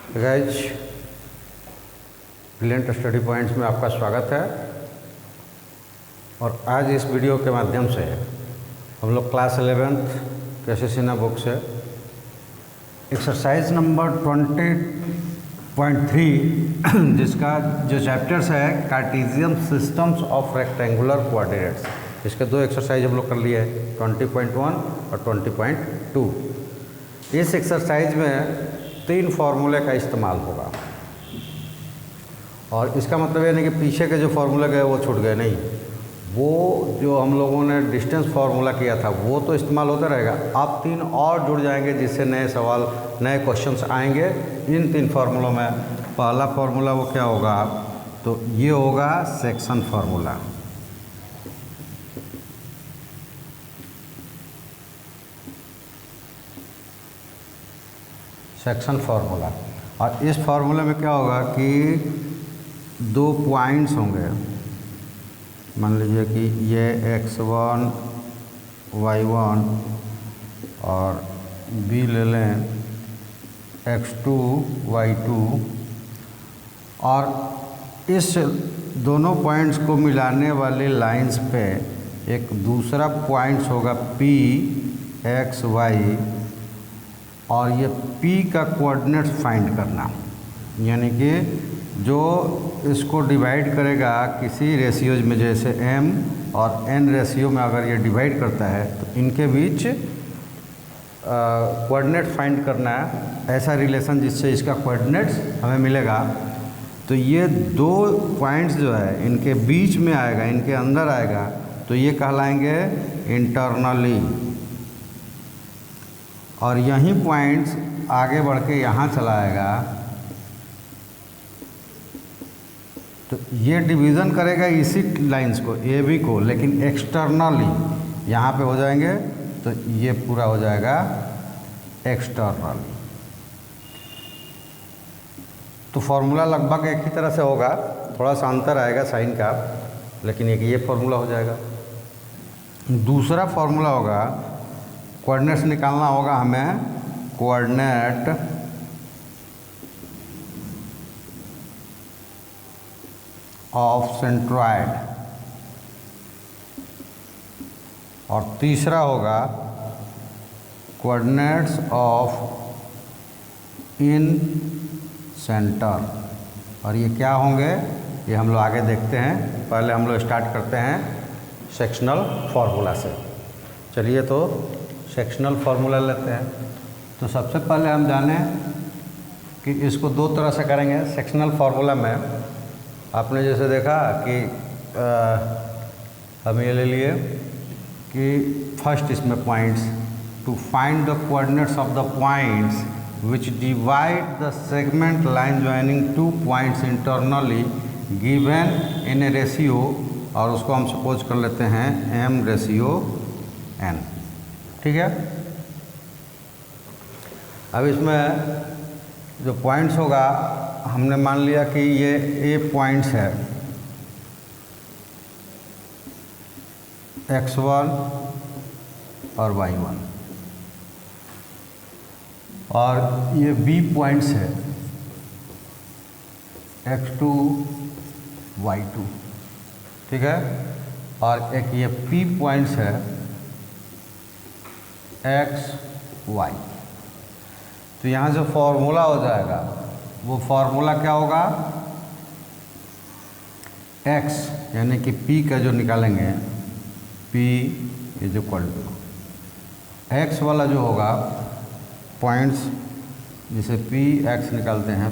Guys, brilliant study points में आपका स्वागत है। और आज इस वीडियो के माध्यम से हम लोग क्लास 11th कैसेसिना बुक से एक्सरसाइज नंबर 20.3 जिसका जो चैप्टर्स है Cartesian systems of rectangular coordinates, इसके दो एक्सरसाइज हम लोग कर लिए हैं 20.1 और 20.2। इस एक्सरसाइज में 3 फार्मूले का इस्तेमाल होगा और इसका मतलब ये नहीं कि पीछे के जो फार्मूले गए वो छूट गए, नहीं, वो जो हम लोगों ने डिस्टेंस फार्मूला किया था वो तो इस्तेमाल होता रहेगा। अब 3 और जुड़ जाएंगे जिससे नए सवाल, नए क्वेश्चंस आएंगे इन 3 फार्मूलों में। पहला फार्मूला वो क्या होगा, तो ये होगा सेक्शन फार्मूला। Section formula. और इस फार्मूले में क्या होगा कि 2 पॉइंट्स होंगे। मान लीजिए कि ये x1 y1 और b ले लें x2 y2, और इस दोनों पॉइंट्स को मिलाने वाले लाइंस पे एक दूसरा पॉइंट्स होगा p x y, और ये P का कोऑर्डिनेट्स फाइंड करना, यानी कि जो इसको डिवाइड करेगा किसी रेशियोज में, जैसे M और N रेशियो में अगर ये डिवाइड करता है तो इनके बीच कोऑर्डिनेट फाइंड करना है, ऐसा रिलेशन जिससे इसका कोऑर्डिनेट्स हमें मिलेगा। तो ये 2 पॉइंट्स जो है इनके बीच में आएगा, इनके अंदर आएगा, तो ये कहलाएंगे इंटरनली। और यही पॉइंट्स आगे बढ़ के यहाँ चला आएगा, तो ये डिवीज़न करेगा इसी लाइंस को, ए बी को, लेकिन एक्सटर्नली यहाँ पे हो जाएंगे, तो ये पूरा हो जाएगा एक्सटर्नली। तो फॉर्मूला लगभग एक ही तरह से होगा, थोड़ा सा अंतर आएगा साइन का, लेकिन एक ये फॉर्मूला हो जाएगा। दूसरा फॉर्मूला होगा, कोऑर्डिनेट्स निकालना होगा हमें, कोऑर्डिनेट ऑफ सेंट्रॉइड, और तीसरा होगा कोऑर्डिनेट्स ऑफ इन सेंटर। और ये क्या होंगे ये हम लोग आगे देखते हैं। पहले हम लोग स्टार्ट करते हैं सेक्शनल फार्मूला से। चलिए तो सेक्शनल फार्मूला लेते हैं। तो सबसे पहले हम जानें कि इसको 2 तरह से करेंगे। सेक्शनल फार्मूला में आपने जैसे देखा कि हम ये ले लिए कि फर्स्ट इसमें points, to find the coordinates of the points which divide the segment line joining 2 points internally given in a ratio, और उसको हम सपोज कर लेते हैं m/n। ठीक है। अब इसमें जो पॉइंट्स होगा, हमने मान लिया कि ये ए पॉइंट्स है, x1 और y1, और ये बी पॉइंट्स है x2 y2। ठीक है। और एक ये P पॉइंट्स है x y। तो यहाँ जो फॉर्मूला हो जाएगा वो फॉर्मूला क्या होगा, x यानी कि P का जो निकालेंगे, P is equal to x वाला जो होगा पॉइंट्स, जिसे P x निकालते हैं,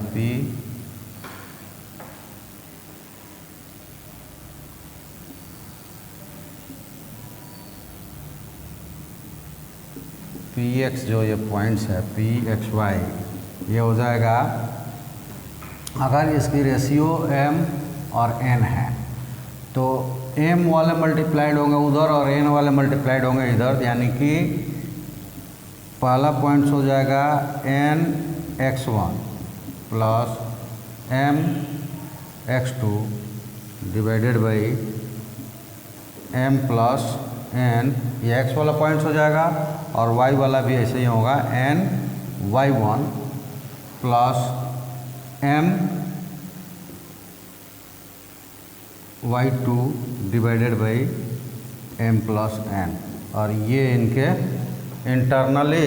Px जो ये पॉइंट्स है Pxy, ये हो जाएगा, अगर इसकी रेशियो m और n है तो m वाले मल्टीप्लाइड होंगे उधर और n वाले मल्टीप्लाइड होंगे इधर, यानी कि पहला पॉइंट्स हो जाएगा n(x1) plus m(x2) divided by m plus n, ये x वाला पॉइंट्स हो जाएगा, और y वाला भी ऐसे ही होगा n(y1) plus m y2 divided by m plus n, और ये इनके इंटरनली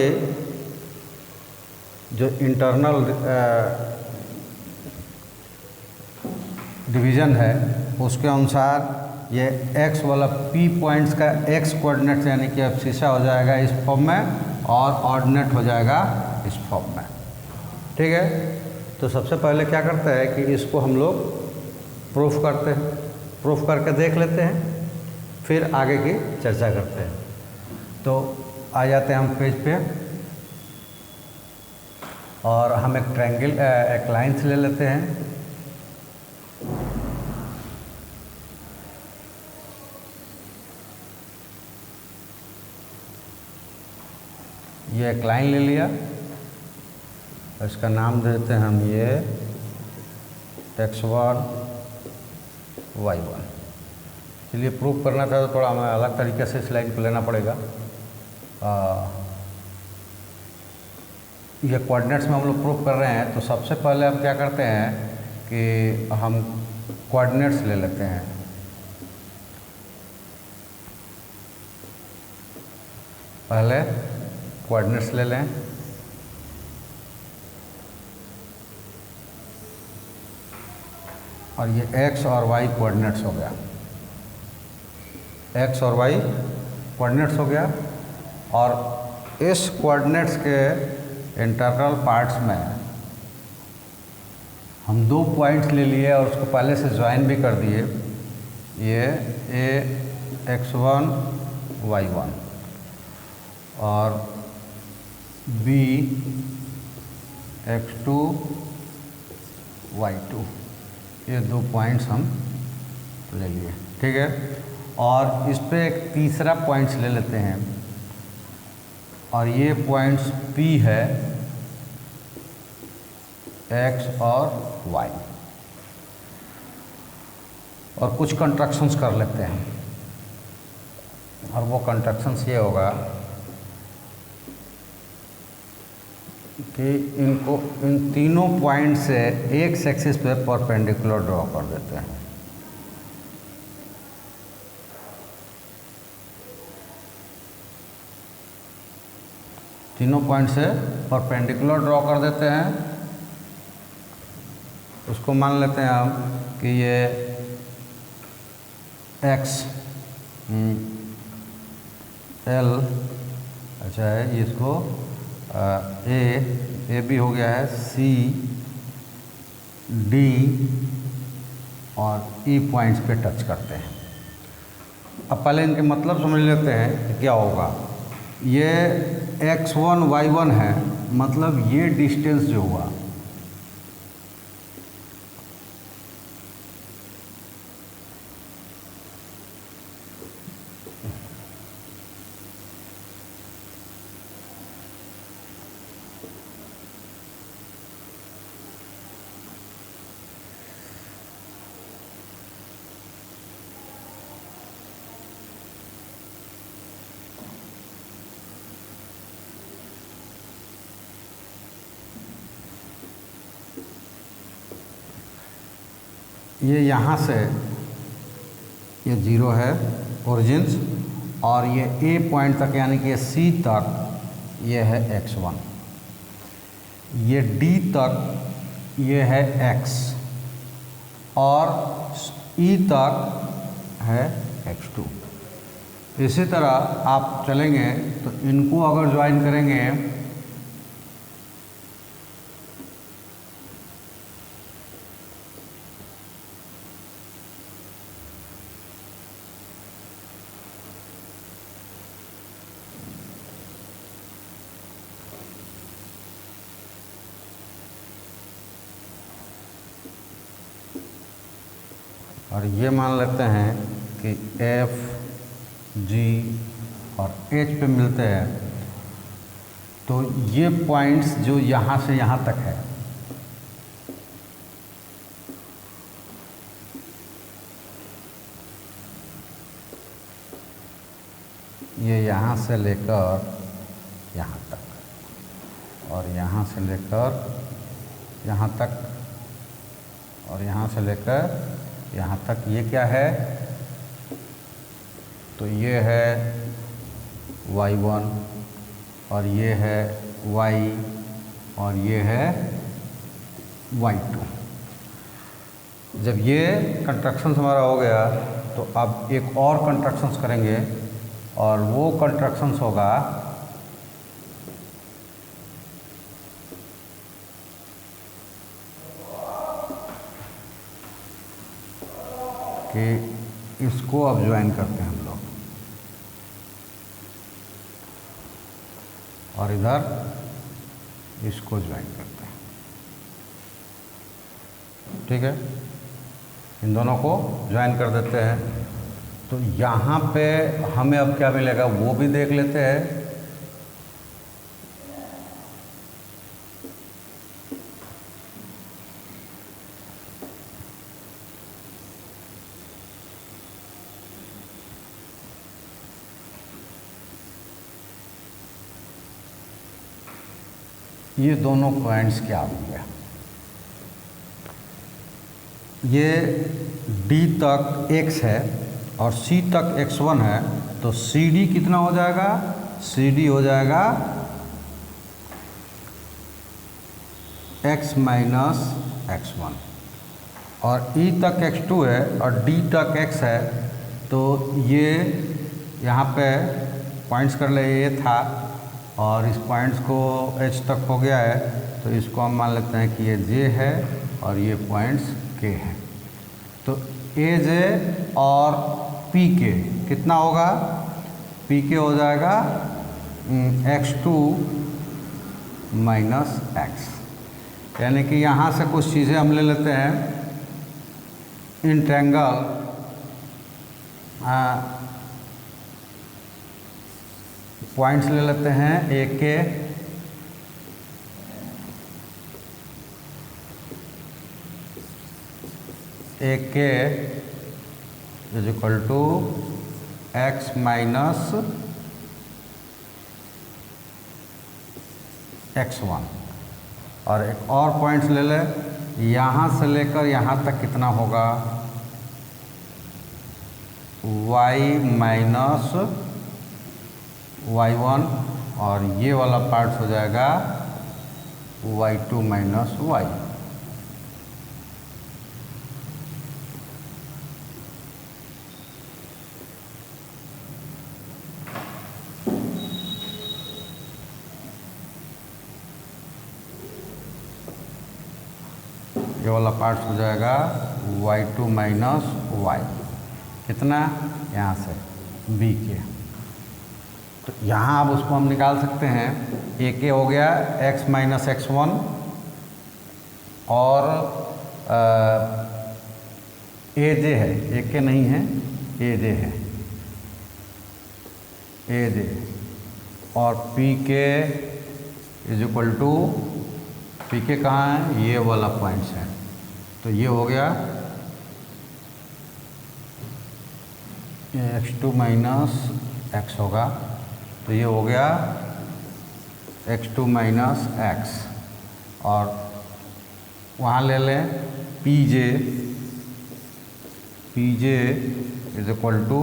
जो इंटरनल डिवीज़न है उसके अनुसार ये x वाला p पॉइंट्स का x कोऑर्डिनेट यानी कि एब्सिसा हो जाएगा इस फॉर्म में और ऑर्डिनेट हो जाएगा इस फॉर्म में। ठीक है, तो सबसे पहले क्या करते हैं कि इसको हम लोग प्रूफ करते हैं, प्रूफ करके देख लेते हैं, फिर आगे की चर्चा करते हैं। तो आ जाते हैं हम पेज पे और हम एक ट्रायंगल एक लाइन से ले लेते हैं। ये एक लाइन ले लिया, इसका नाम देते हैं हम ये x1 y1। चलिए प्रूफ करना था तो थोड़ा हमें अलग तरीके से इस लाइन को लेना पड़ेगा। ये कोऑर्डिनेट्स में हम लोग प्रूफ कर रहे हैं, तो सबसे पहले हम क्या करते हैं कि हम कोऑर्डिनेट्स ले लेते हैं। पहले कोऑर्डिनेट्स ले लें, और ये x और y कोऑर्डिनेट्स हो गया, x और y कोऑर्डिनेट्स हो गया। और इस कोऑर्डिनेट्स के इंटरनल पार्ट्स में हम दो पॉइंट्स ले लिए और उसको पहले से ज्वाइन भी कर दिए। ये a x1 y1 और b x2 y2, ये दो पॉइंट्स हम ले लिए। ठीक है, और इस पे एक तीसरा पॉइंट्स ले लेते हैं और ये पॉइंट्स P है x और y, और कुछ कंस्ट्रक्शंस कर लेते हैं। और वो कंस्ट्रक्शंस ये होगा कि इनको इन तीनों पॉइंट से एक एक्सिस पे परपेंडिकुलर ड्रॉ कर देते हैं। तीनों पॉइंट से परपेंडिकुलर ड्रॉ कर देते हैं। उसको मान लेते हैं हम कि ये x l अच्छा है, इसको ए भी हो गया है, C D और E पॉइंट्स पे टच करते हैं। अब पहले इनके मतलब समझ लेते हैं कि क्या होगा। ये x1 y1 है, मतलब ये डिस्टेंस जो हुआ ये यहाँ से ये 0 है ओरिजिन्स, और ये A पॉइंट तक यानी कि C तक ये है x1, ये D तक ये है x, और E तक है x2। इसी तरह आप चलेंगे तो इनको अगर ज्वाइन करेंगे और ये मान लेते हैं कि F, G और H पे मिलते हैं, तो ये पॉइंट्स जो यहाँ से यहाँ तक है, ये यहाँ से लेकर यहाँ तक और यहाँ से लेकर यहाँ तक और यहाँ से लेकर यहाँ तक ये क्या है, तो ये है y1 और ये है y और ये है y2। जब ये कंस्ट्रक्शंस हमारा हो गया तो अब एक और कंस्ट्रक्शंस करेंगे और वो कंस्ट्रक्शंस होगा कि इसको अब ज्वाइन करते हैं हम लोग और इधर इसको ज्वाइन करते हैं। ठीक है, इन दोनों को ज्वाइन कर देते हैं। तो यहाँ पे हमें अब क्या मिलेगा वो भी देख लेते हैं। ये दोनों पॉइंट्स क्या हो गया, ये D तक x है और C तक x1 है, तो CD कितना हो जाएगा, CD हो जाएगा x माइनस x1 और E तक x2 है और D तक x है। तो ये यहाँ पे पॉइंट्स कर ले, ये था और इस पॉइंट्स को h तक हो गया है, तो इसको हम मान लेते हैं कि ये j है और ये पॉइंट्स k है। तो aj और pk कितना होगा, pk हो जाएगा x2 माइनस x, यानी कि यहाँ से कुछ चीज़ें हम ले लेते हैं। इन ट्रायंगल पॉइंट्स ले लेते हैं एक के, एक के is equal to x minus x1 और एक और पॉइंट्स ले ले, यहाँ से लेकर यहाँ तक कितना होगा, y माइनस y1 और ये वाला पार्ट हो जाएगा y2 माइनस y। ये वाला पार्ट हो जाएगा y2 माइनस y, कितना, यहाँ से b के। तो यहाँ अब उसको हम निकाल सकते हैं, ए के हो गया x माइनस x1 और ए जे है, ए के नहीं है, ए जे है, ए जे और पी के इज इक्वल टू, पी के कहाँ है, ये वाला पॉइंट्स है। तो ये हो गया x2 माइनस x होगा, तो ये हो गया x2 माइनस x और वहाँ ले लें P J is equal to,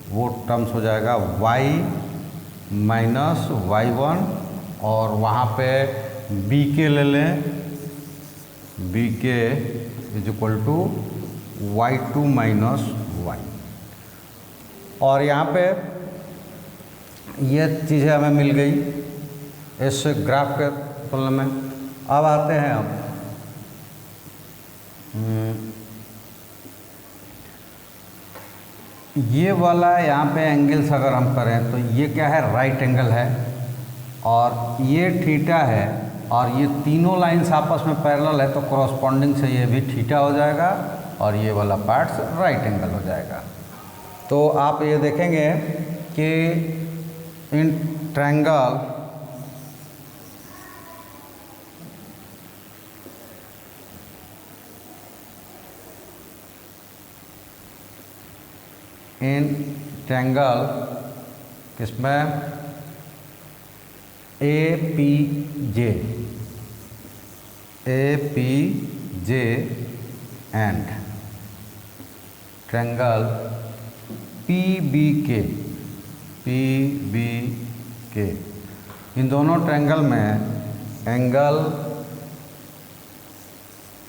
वो टर्म्स हो जाएगा y माइनस y1 और वहाँ पे बी के ले लें, B K is equal to y2 minus y और यहाँ पे ये चीज़ें हमें मिल गई इस ग्राफ के तुलना में। अब आते हैं हम ये वाला यहाँ पे एंगल्स अगर हम करें तो ये क्या है, राइट एंगल है और ये थीटा है और ये तीनों लाइंस आपस में पैरेलल है, तो कॉरस्पॉन्डिंग से ये भी थीटा हो जाएगा और ये वाला पार्ट्स राइट एंगल हो जाएगा। तो आप ये देखेंगे कि इन ट्रायंगल किसमें A P J and triangle PBK, इन दोनों ट्रायंगल में angle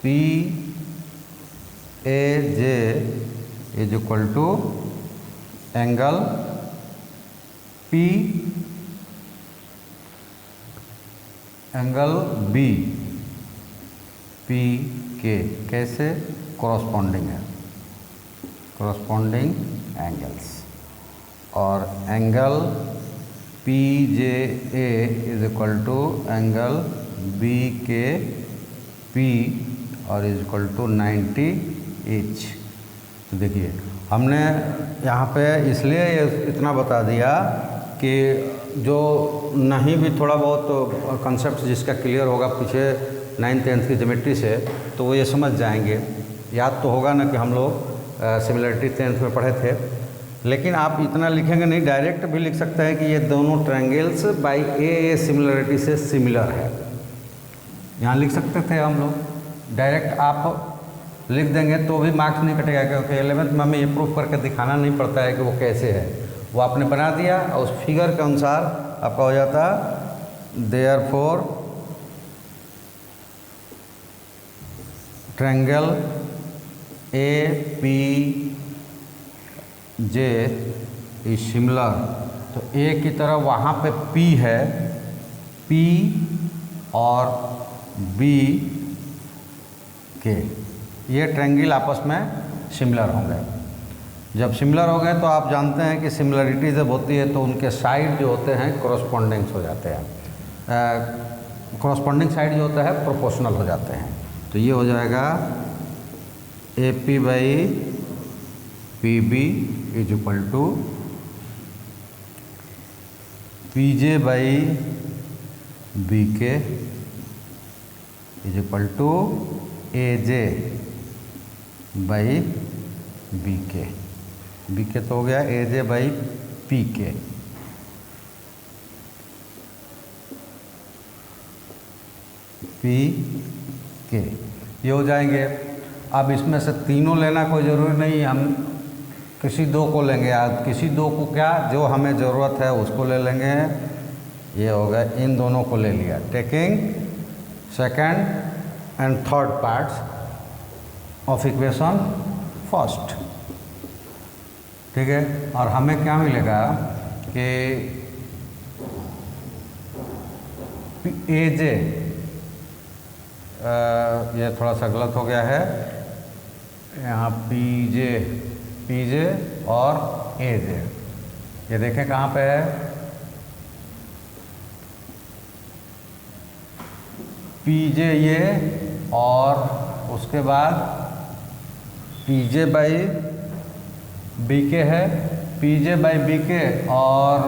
PAJ is equal to angle BPK कैसे कॉरस्पॉन्डिंग है, कॉरस्पॉन्डिंग एंगल्स। और angle PJA is equal to angle BKP और इज इक्वल टू 90 ईच। तो देखिए हमने यहाँ पे इसलिए इतना बता दिया कि जो नहीं भी थोड़ा बहुत कंसेप्ट जिसका क्लियर होगा पीछे 9th 10th की ज्योमेट्री से, तो वो ये समझ जाएंगे। याद तो होगा ना कि हम लोग सिमिलरिटी 10th में पढ़े थे, लेकिन आप इतना लिखेंगे नहीं, डायरेक्ट भी लिख सकते हैं कि ये दोनों ट्रायंगल्स बाई ए सिमिलरिटी से सिमिलर है। यहाँ लिख सकते थे हम लोग, डायरेक्ट आप लिख देंगे तो भी मार्क्स नहीं कटेगा, क्योंकि 11th में हमें ये प्रूफ करके दिखाना नहीं पड़ता है कि वो कैसे है। वो आपने बना दिया और उस फिगर के अनुसार आपका हो जाता therefore triangle APJ is similar. तो A की तरह वहाँ पे P है, P और B के ये ट्रायंगल आपस में सिमिलर होंगे। जब सिमिलर हो गए तो आप जानते हैं कि सिमिलरिटी जब होती है तो उनके साइड जो होते हैं कॉरस्पॉन्डिंग्स हो जाते हैं, कॉरस्पॉन्डिंग साइड जो होता है प्रोपोर्शनल हो जाते हैं। तो ये हो जाएगा AP/PB is equal to PJ/BK is equal to AJ/BK। BK तो हो गया AJ/PK। PK ये हो जाएंगे। अब इसमें से तीनों लेना कोई ज़रूरी नहीं, हम किसी दो को लेंगे। आज किसी दो को क्या जो हमें ज़रूरत है उसको ले लेंगे। ये हो गया, इन दोनों को ले लिया, taking second and third parts of equation first. ठीक है, और हमें क्या मिलेगा कि AJ, ये थोड़ा सा गलत हो गया है यहाँ, PJ और AJ, ये देखें कहाँ पे है, PJ ये और उसके बाद PJ/BK है, PJ/BK और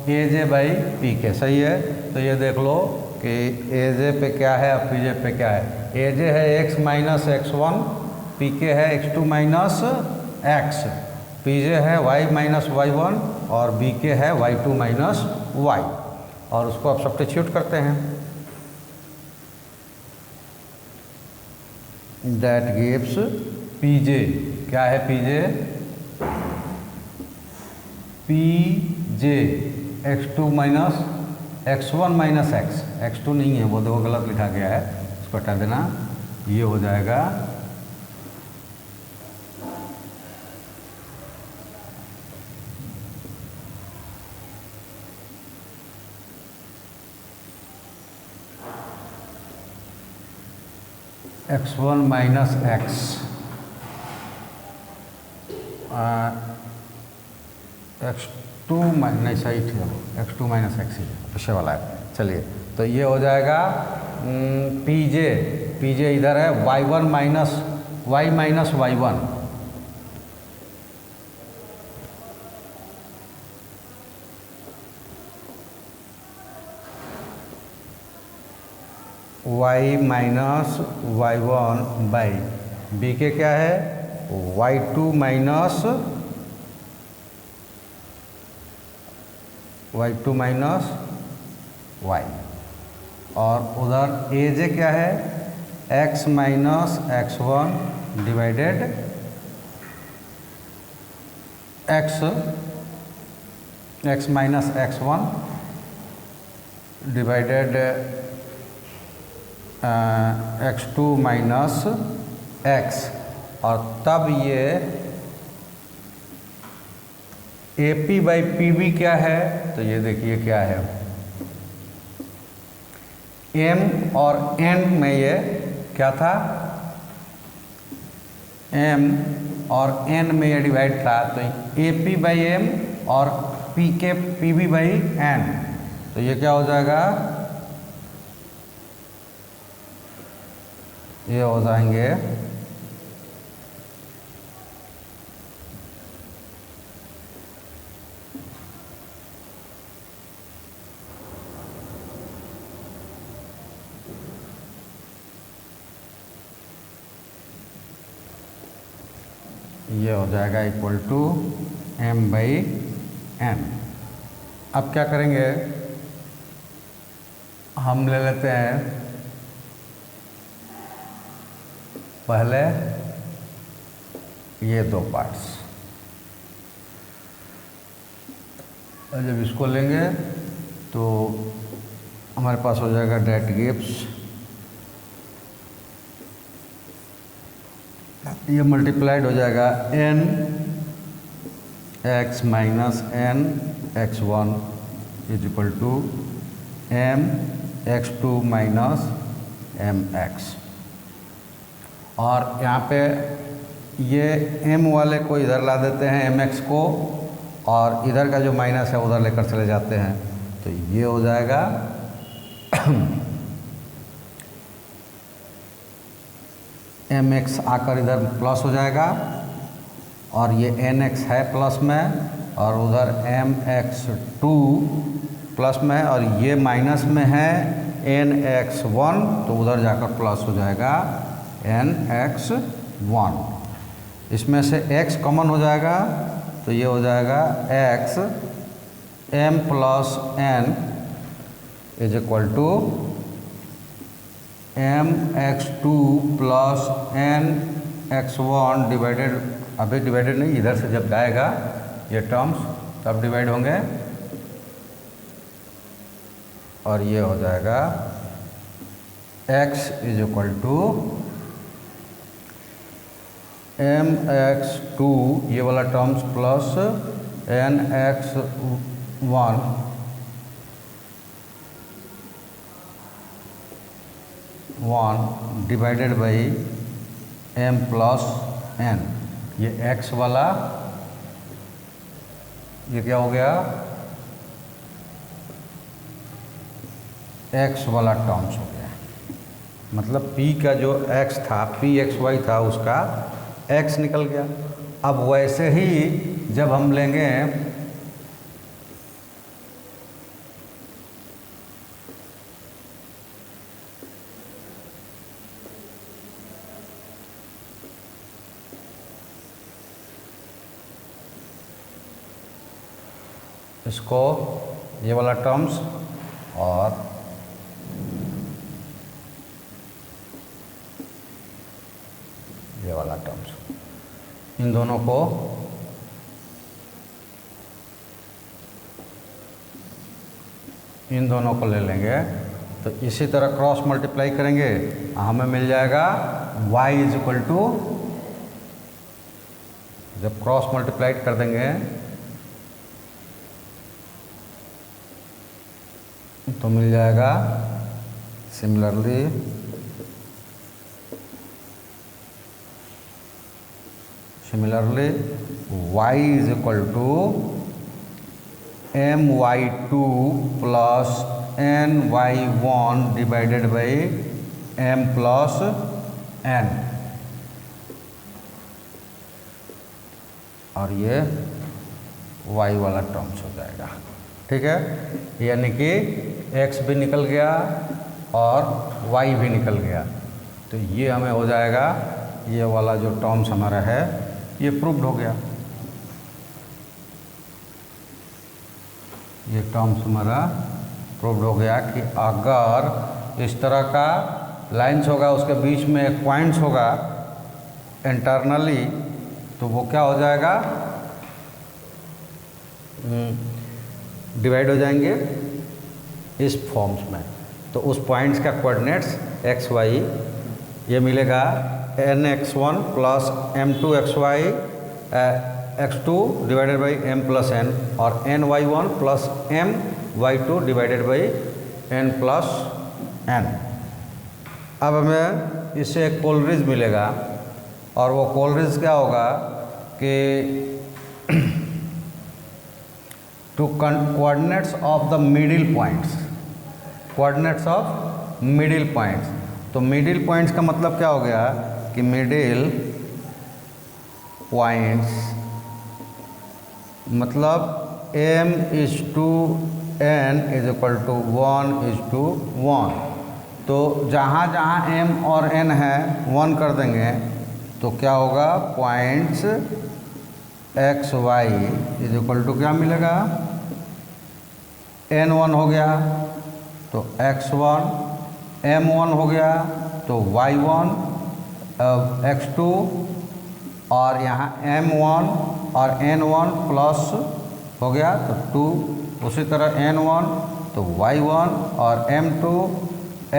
AJ/PK। सही है, तो ये देख लो कि AJ पे क्या है और PJ पे क्या है। AJ है x माइनस x1, PK है x2 माइनस x, PJ है y माइनस y1 और BK है y2 माइनस y। और उसको आप सब्स्टिट्यूट करते हैं, दैट गिव्स PJ। क्या है PJ x2 minus x1 minus x2 नहीं है, वो देखो गलत लिखा गया है, उसको हटा देना। ये हो जाएगा x1 माइनस x, x2 नहीं सही ठीक है, x2 माइनस x ही पीछे वाला है। चलिए, तो ये हो जाएगा PJ इधर है y1 minus y minus y1, y minus y1 by BK क्या है y2 माइनस y, और उधर AJ क्या है x minus x1 divided x minus x1 divided x2 minus x, और तब ये AP बाई PB क्या है, तो ये देखिए क्या है, m और n में ये क्या था, m और n में ये डिवाइड था, तो AP बाई m और PB बाई n, तो ये क्या हो जाएगा, ये हो जाएंगे ये हो जाएगा equal to m by n। अब क्या करेंगे, हम ले लेते हैं पहले ये दो पार्ट्स, और जब इसको लेंगे तो हमारे पास हो जाएगा डेट गिव्स, ये मल्टीप्लाइड हो जाएगा n x minus n x1 is equal to m x2 minus m x, और यहाँ पे ये m वाले को इधर ला देते हैं mx को, और इधर का जो माइनस है उधर लेकर चले जाते हैं, तो ये हो जाएगा mx आकर इधर प्लस हो जाएगा, और ये nx है प्लस में, और उधर mx2 प्लस में है, और ये माइनस में है nx1, तो उधर जाकर प्लस हो जाएगा nx1। इसमें से x कॉमन हो जाएगा, तो ये हो जाएगा x m plus n is equal to mx2 plus nx1 divided, अभी डिवाइडेड नहीं, इधर से जब जाएगा ये टर्म्स तब डिवाइड होंगे, और ये हो जाएगा x is equal to mx2 ये वाला terms plus nx1 divided by m plus n, ये x वाला ये क्या हो गया, x वाला टर्म्स हो गया, मतलब p का जो x था, pxy था, उसका x निकल गया। अब वैसे ही जब हम लेंगे इसको, ये वाला टर्म्स और ये वाला टर्म्स, इन दोनों को ले लेंगे, तो इसी तरह क्रॉस मल्टीप्लाई करेंगे, हमें मिल जाएगा y इज इक्वल टू, जब क्रॉस मल्टीप्लाई कर देंगे तो मिल जाएगा similarly y is equal to my2 plus ny1 divided by m plus n, और ये y वाला टर्म्स हो जाएगा। ठीक है, यानी कि x भी निकल गया और y भी निकल गया, तो ये हमें हो जाएगा, ये वाला जो टर्म्स हमारा है ये प्रूव्ड हो गया, ये टर्म्स हमारा प्रूव्ड हो गया कि अगर इस तरह का लाइन्स होगा, उसके बीच में एक पॉइंट्स होगा इंटरनली, तो वो क्या हो जाएगा, डिवाइड हो जाएंगे इस फॉर्म्स में। तो उस पॉइंट्स का कोऑर्डिनेट्स एक्स वाई ये मिलेगा nx1 plus m2xy x2 divided by m plus n और ny1 plus my2 divided by n plus n। अब हमें इससे एक कोलरिज मिलेगा और वो कोलरिज क्या होगा कि to coordinates of the middle points, coordinates of middle points. तो मिडिल पॉइंट्स का मतलब क्या हो गया कि मिडिल पॉइंट्स मतलब m/n इज इक्वल टू 1:1। तो जहाँ जहाँ m और n है 1 कर देंगे तो क्या होगा, points X Y is equal to क्या मिलेगा, n1 हो गया तो x1, m1 हो गया तो y1 x2 और यहाँ m1 और n1 प्लस हो गया तो 2, उसी तरह n1 तो y1 और m2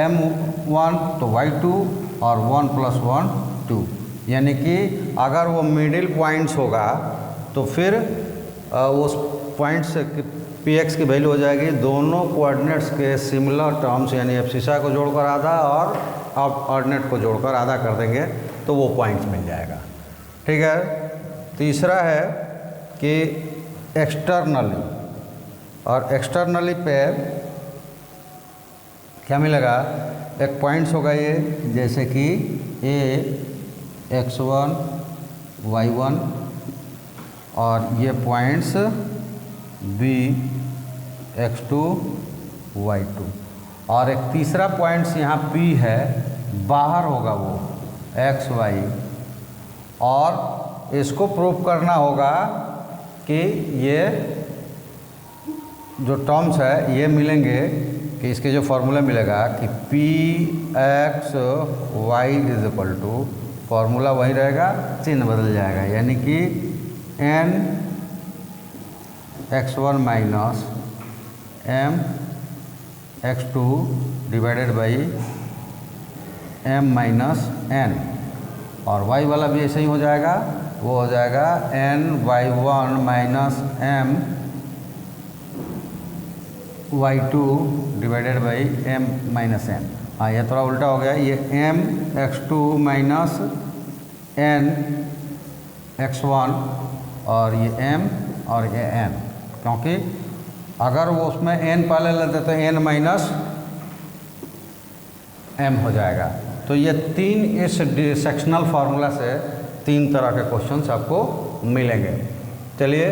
m1 तो y2 और 1 + 1 2। यानी कि अगर वो मिडिल पॉइंट्स होगा तो फिर उस पॉइंट से पी एक्स की वैल्यू हो जाएगी दोनों कोऑर्डिनेट्स के सिमिलर टर्म्स, यानी एब्सिसा को जोड़कर आधा और आप ऑर्डिनेट को जोड़कर आधा कर देंगे तो वो पॉइंट्स मिल जाएगा। ठीक है। तीसरा है कि एक्सटर्नली, और एक्सटर्नली पे क्या मिलेगा, एक पॉइंट्स होगा ये, जैसे कि a x1 y1 और ये पॉइंट्स b x2 y2 और एक तीसरा पॉइंट्स यहाँ p है, बाहर होगा वो x y, और इसको प्रूव करना होगा कि ये जो टर्म्स है ये मिलेंगे कि इसके जो फॉर्मूला मिलेगा कि P X Y is equal to, formula वही रहेगा, चिन्ह बदल जाएगा, यानी कि n x1 minus m x2 divided by m minus n, और y वाला भी ऐसे ही हो जाएगा, वो हो जाएगा n y1 minus m y2 divided by m minus n। हाँ, ये थोड़ा उल्टा हो गया, ये m x2 minus n x1 और ये m और ये n, क्योंकि अगर वो उसमें n पहले लेते तो n माइनस m हो जाएगा। तो ये तीन इस सेक्शनल फार्मूला से तीन तरह के क्वेश्चंस आपको मिलेंगे। चलिए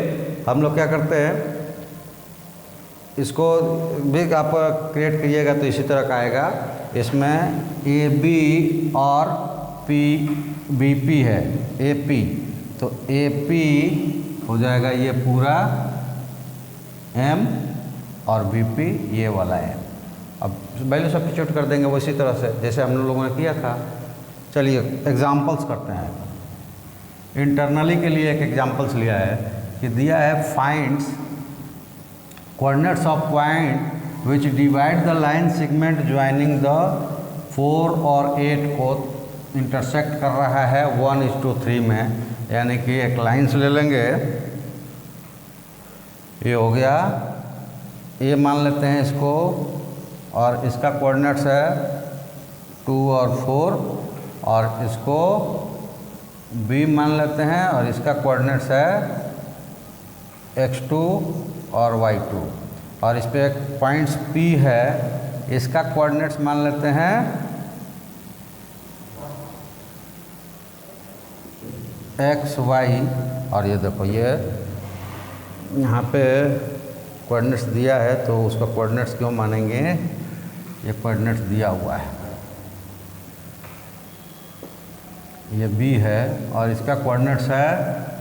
हम लोग क्या करते हैं, इसको भी आप क्रिएट कीजिएगा तो इसी तरह का आएगा। इसमें ए बी और पी बी पी है, ए पी, तो ए पी हो जाएगा ये पूरा एम और बी पी ये वाला एम। अब वैल्यू सब्स्टिट्यूट कर देंगे वो इसी तरह से जैसे हम लोगों ने किया था। चलिए एग्जाम्पल्स करते हैं। इंटरनली के लिए एक एग्जाम्पल्स लिया है कि दिया है finds coordinates of point which divide the line segment joining the 4 और 8 को इंटरसेक्ट कर रहा है 1:3 में, यानी कि एक लाइन्स ले लेंगे, ये हो गया, ये मान लेते हैं इसको, और इसका कोऑर्डिनेट्स है 2 और 4, और इसको b मान लेते हैं और इसका कोऑर्डिनेट्स है x2 और y2, और इस पे एक पॉइंट्स p है, इसका कोऑर्डिनेट्स मान लेते हैं x y, और ये देखो ये यहाँ पे कोऑर्डिनेट्स दिया है तो उसका कोऑर्डिनेट्स क्यों मानेंगे, ये कोऑर्डिनेट्स दिया हुआ है, ये b है और इसका कोऑर्डिनेट्स है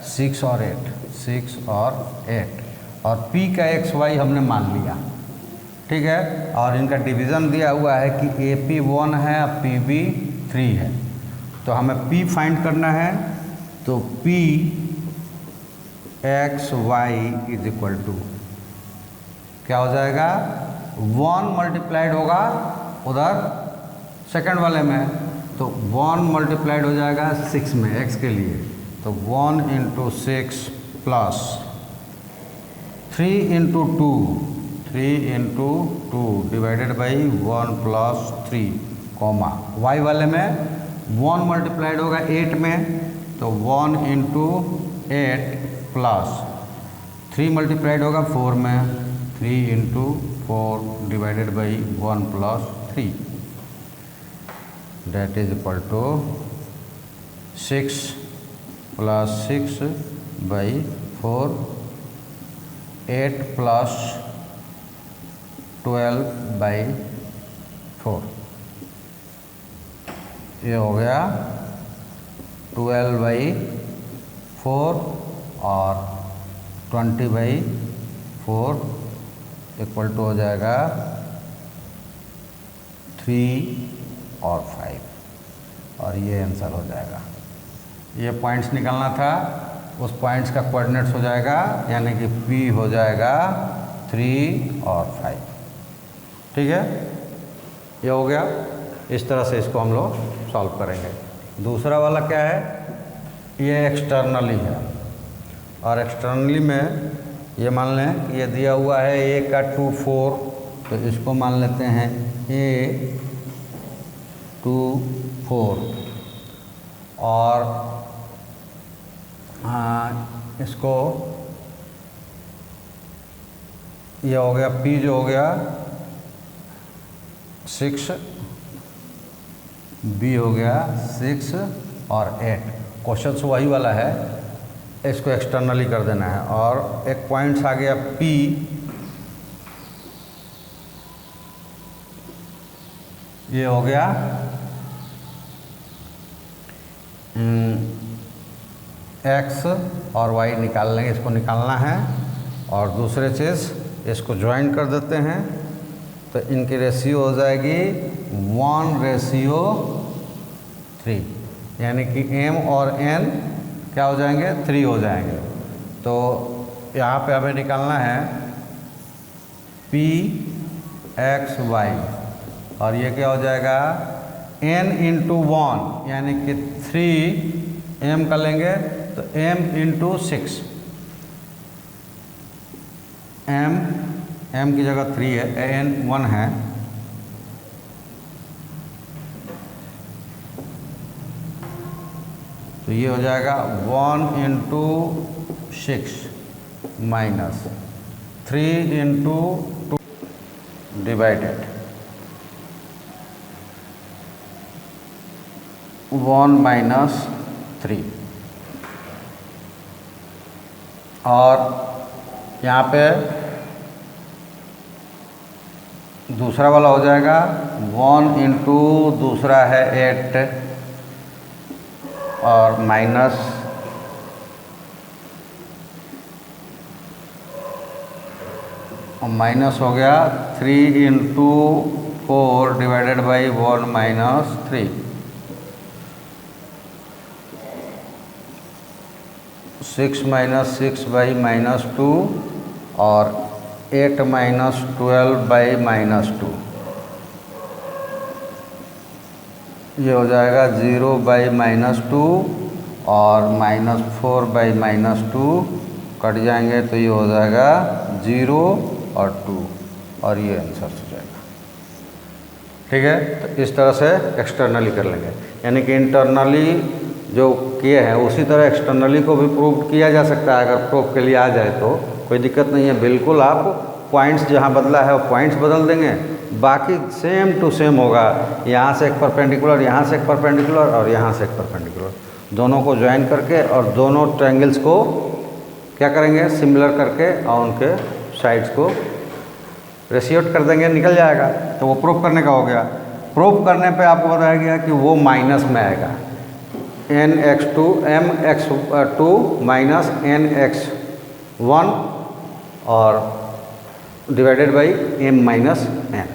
6 और 8, 6 और 8, और p का x y हमने मान लिया। ठीक है। और इनका डिवीज़न दिया हुआ है कि AP1 है और PB3 है। तो हमें P फाइंड करना है, तो P X Y is equal to क्या हो जाएगा, 1 मल्टीप्लाइड होगा उधर सेकंड वाले में, तो 1 मल्टीप्लाइड हो जाएगा 6 में x के लिए, तो 1 into 6 plus 3 into 2 divided by 1 plus 3 comma y वाले में 1 मल्टीप्लाइड होगा 8 में, तो 1 इंटू 8 प्लस 3 मल्टीप्लाइड होगा 4 में, 3 into 4 divided by 1 plus 3 that is equal to 6 plus 6 by 4, 8 plus 12 by 4, ये हो गया 12 बाई 4 और 20 बाई 4 इक्वल टू हो जाएगा 3 और 5, और ये आंसर हो जाएगा। ये पॉइंट्स निकालना था, उस पॉइंट्स का कोऑर्डिनेट्स हो जाएगा, यानी कि P हो जाएगा 3 और 5। ठीक है, ये हो गया। इस तरह से इसको हम लोग सॉल्व करेंगे। दूसरा वाला क्या है, ये एक्सटर्नली है, और एक्सटर्नली में ये मान लें कि ये दिया हुआ है A का 2 4, तो इसको मान लेते हैं A 2 4, और इसको ये हो गया P जो हो गया 6, B हो गया 6 और 8। क्वेश्चन वही वाला है, इसको एक्सटर्नली कर देना है। और एक पॉइंट्स आ गया P, ये हो गया X और Y निकाल लेंगे, इसको निकालना है। और दूसरे चीज़ इसको ज्वाइन कर देते हैं, तो इनकी रेशियो हो जाएगी 1:3, यानी कि M और N क्या हो जाएंगे, 3 हो जाएंगे। तो यहाँ पे हमें निकालना है P x y, और ये क्या हो जाएगा N इंटू 1, यानी कि 3 M का लेंगे तो M इंटू 6, M की जगह 3 है, N 1 है, तो ये हो जाएगा 1 into 6 minus 3 into 2 divided 1 minus 3, और यहाँ पे दूसरा वाला हो जाएगा 1 इंटू दूसरा है 8 और माइनस हो गया 3 into 4 divided by 1 minus 3, 6 minus 6 by minus 2 और 8 माइनस 12 बाई माइनस 2, ये हो जाएगा 0 बाई माइनस 2 और -4 बाई माइनस 2 कट जाएंगे, तो ये हो जाएगा 0 और 2, और ये आंसर हो जाएगा। ठीक है, तो इस तरह से एक्सटर्नली कर लेंगे, यानी कि इंटरनली जो किए हैं उसी तरह एक्सटर्नली को भी प्रूव किया जा सकता है। अगर प्रूफ के लिए आ जाए तो कोई दिक्कत नहीं है, बिल्कुल आप पॉइंट्स जहाँ बदला है वो पॉइंट्स बदल देंगे, बाकी सेम टू सेम होगा। यहाँ से एक परपेंडिकुलर, यहाँ से एक परपेंडिकुलर और यहाँ से एक परपेंडिकुलर, दोनों को ज्वाइन करके और दोनों ट्रायंगल्स को क्या करेंगे, सिमिलर करके और उनके साइड्स को रेशियोट कर देंगे, निकल जाएगा। तो वो प्रूफ करने का हो गया। प्रूफ करने पे आपको बताया गया कि वो माइनस में आएगा, nx2 mx2 माइनस nx1, और divided by m minus n,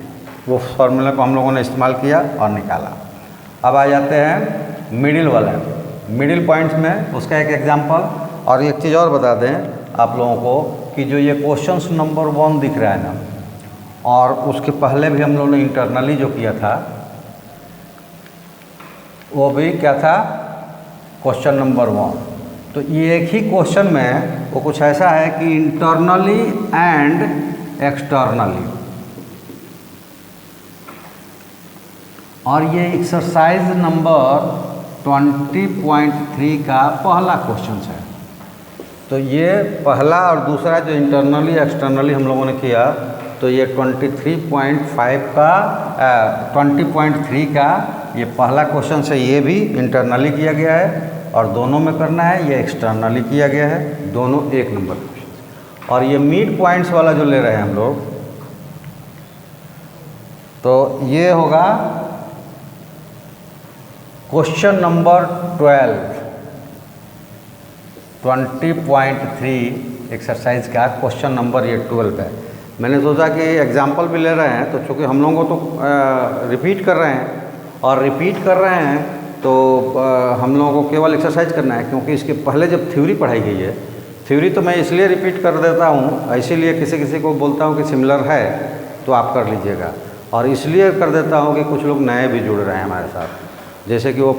वो फॉर्मूला को हम लोगों ने इस्तेमाल किया और निकाला। अब आ जाते हैं मिडिल वाला, मिडिल पॉइंट्स में उसका एक एग्जांपल। और एक चीज़ और बता दें आप लोगों को कि जो ये क्वेश्चन नंबर 1 दिख रहा है ना, और उसके पहले भी हम लोगों ने इंटरनली जो किया था वो भी क्या था, क्वेश्चन नंबर 1। तो ये एक ही क्वेश्चन में वो कुछ ऐसा है कि इंटरनली एंड एक्सटर्नली, और ये एक्सरसाइज नंबर 20.3 का पहला क्वेश्चन है। तो ये पहला और दूसरा जो इंटरनली एक्सटर्नली हम लोगों ने किया, तो ये 23.5 का 20.3 का ये पहला क्वेश्चन है, ये भी इंटरनली किया गया है और दोनों में करना है, ये एक्सटर्नली किया गया है, दोनों 1 नंबर क्वेश्चन। और ये मिड पॉइंट्स वाला जो ले रहे हैं हम लोग, तो ये होगा क्वेश्चन नंबर 20.3 एक्सरसाइज का क्वेश्चन नंबर ये 12 है। मैंने सोचा कि एग्जाम्पल भी ले रहे हैं, तो चूँकि हम लोगों को तो रिपीट कर रहे हैं, और रिपीट कर रहे हैं तो हम लोगों को केवल एक्सरसाइज करना है, क्योंकि इसके पहले जब थ्योरी पढ़ाई गई है, थ्योरी तो मैं इसलिए रिपीट कर देता हूँ, इसीलिए किसी किसी को बोलता हूँ कि सिमिलर है तो आप कर लीजिएगा, और इसलिए कर देता हूँ कि कुछ लोग नए भी जुड़ रहे हैं हमारे साथ, जैसे कि वो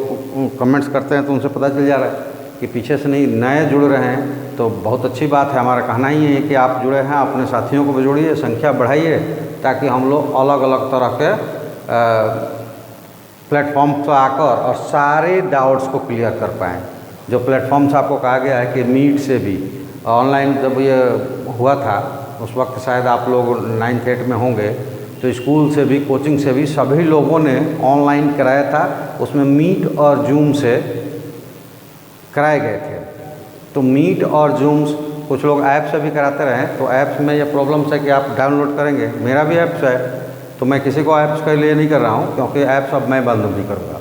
कमेंट्स करते हैं तो उनसे पता चल जा रहा है कि पीछे से नहीं नए जुड़ रहे हैं, तो बहुत अच्छी बात है। हमारा कहना ही है कि आप जुड़े हैं, अपने साथियों को भी जोड़िए, संख्या बढ़ाइए, ताकि हम लोग अलग अलग तरह के प्लेटफॉर्म पर आकर और सारे डाउट्स को क्लियर कर पाएँ। जो प्लेटफॉर्म से आपको कहा गया है कि मीट से भी ऑनलाइन जब ये हुआ था, उस वक्त शायद आप लोग 9th 8 में होंगे, तो स्कूल से भी कोचिंग से भी सभी लोगों ने ऑनलाइन कराया था, उसमें मीट और जूम से कराए गए थे। तो मीट और जूम्स कुछ लोग ऐप से भी कराते रहे, तो ऐप्स में ये प्रॉब्लम्स है कि आप डाउनलोड करेंगे, मेरा भी ऐप्स है, तो मैं किसी को ऐप्स के लिए नहीं कर रहा हूँ, क्योंकि ऐप्स अब मैं बंद नहीं करूँगा।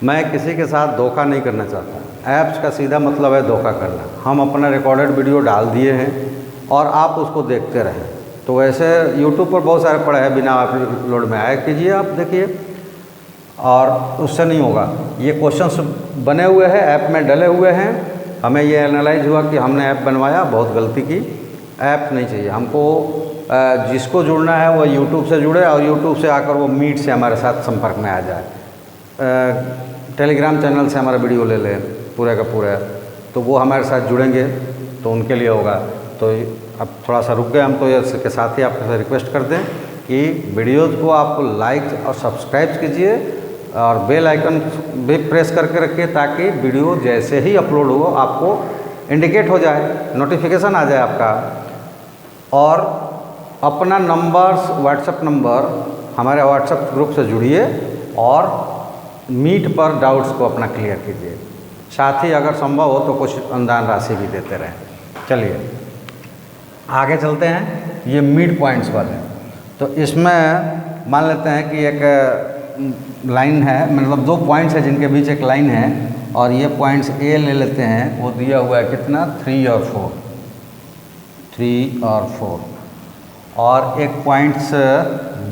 मैं किसी के साथ धोखा नहीं करना चाहता। ऐप्स का सीधा मतलब है धोखा करना। हम अपना रिकॉर्डेड वीडियो डाल दिए हैं और आप उसको देखते रहें। तो वैसे यूट्यूब पर बहुत सारे पड़े हैं, बिना अपलोड में आया कीजिए, आप देखिए, और उससे नहीं होगा। ये क्वेश्चंस बने हुए हैं, ऐप में डले हुए हैं, हमें ये एनालाइज हुआ कि हमने ऐप बनवाया, बहुत गलती की। ऐप नहीं चाहिए हमको, जिसको जुड़ना है वो यूट्यूब से जुड़े, और यूट्यूब से आकर वो मीट से हमारे साथ संपर्क में आ जाए। टेलीग्राम चैनल से हमारा वीडियो ले लें पूरे का पूरा, तो वो हमारे साथ जुड़ेंगे तो उनके लिए होगा। तो अब थोड़ा सा रुक गए हम, तो इसके साथ ही आपसे रिक्वेस्ट कर दें कि वीडियोज़ को आप लाइक और सब्सक्राइब कीजिए, और बेल आइकन भी प्रेस करके रखिए, ताकि वीडियो जैसे ही अपलोड हो आपको इंडिकेट हो जाए, नोटिफिकेशन आ जाए आपका। और अपना नंबर्स, व्हाट्सएप नंबर हमारे व्हाट्सएप ग्रुप से जुड़िए और मीट पर डाउट्स को अपना क्लियर कीजिए। साथ ही अगर संभव हो तो कुछ अनुदान राशि भी देते रहें। चलिए आगे चलते हैं। ये मिड पॉइंट्स वाले, तो इसमें मान लेते हैं कि एक लाइन है, मतलब 2 पॉइंट्स है जिनके बीच एक लाइन है, और ये पॉइंट्स ए ले लेते हैं, वो दिया हुआ है कितना, 3 और 4, 3 और 4, और एक पॉइंट्स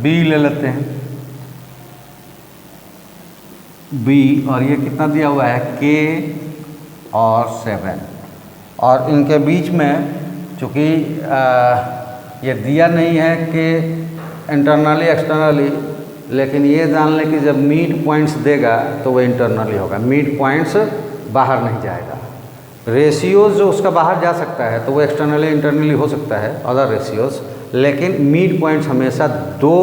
बी ले लेते हैं, बी, और ये कितना दिया हुआ है, के और 7, और इनके बीच में चूँकि ये दिया नहीं है कि इंटरनली एक्सटर्नली, लेकिन ये जान लें कि जब मिड पॉइंट्स देगा तो वो इंटरनली होगा, मिड पॉइंट्स बाहर नहीं जाएगा। रेशियोज जो उसका बाहर जा सकता है तो वो एक्सटर्नली इंटरनली हो सकता है, अदर रेशियोज, लेकिन मिड पॉइंट्स हमेशा 2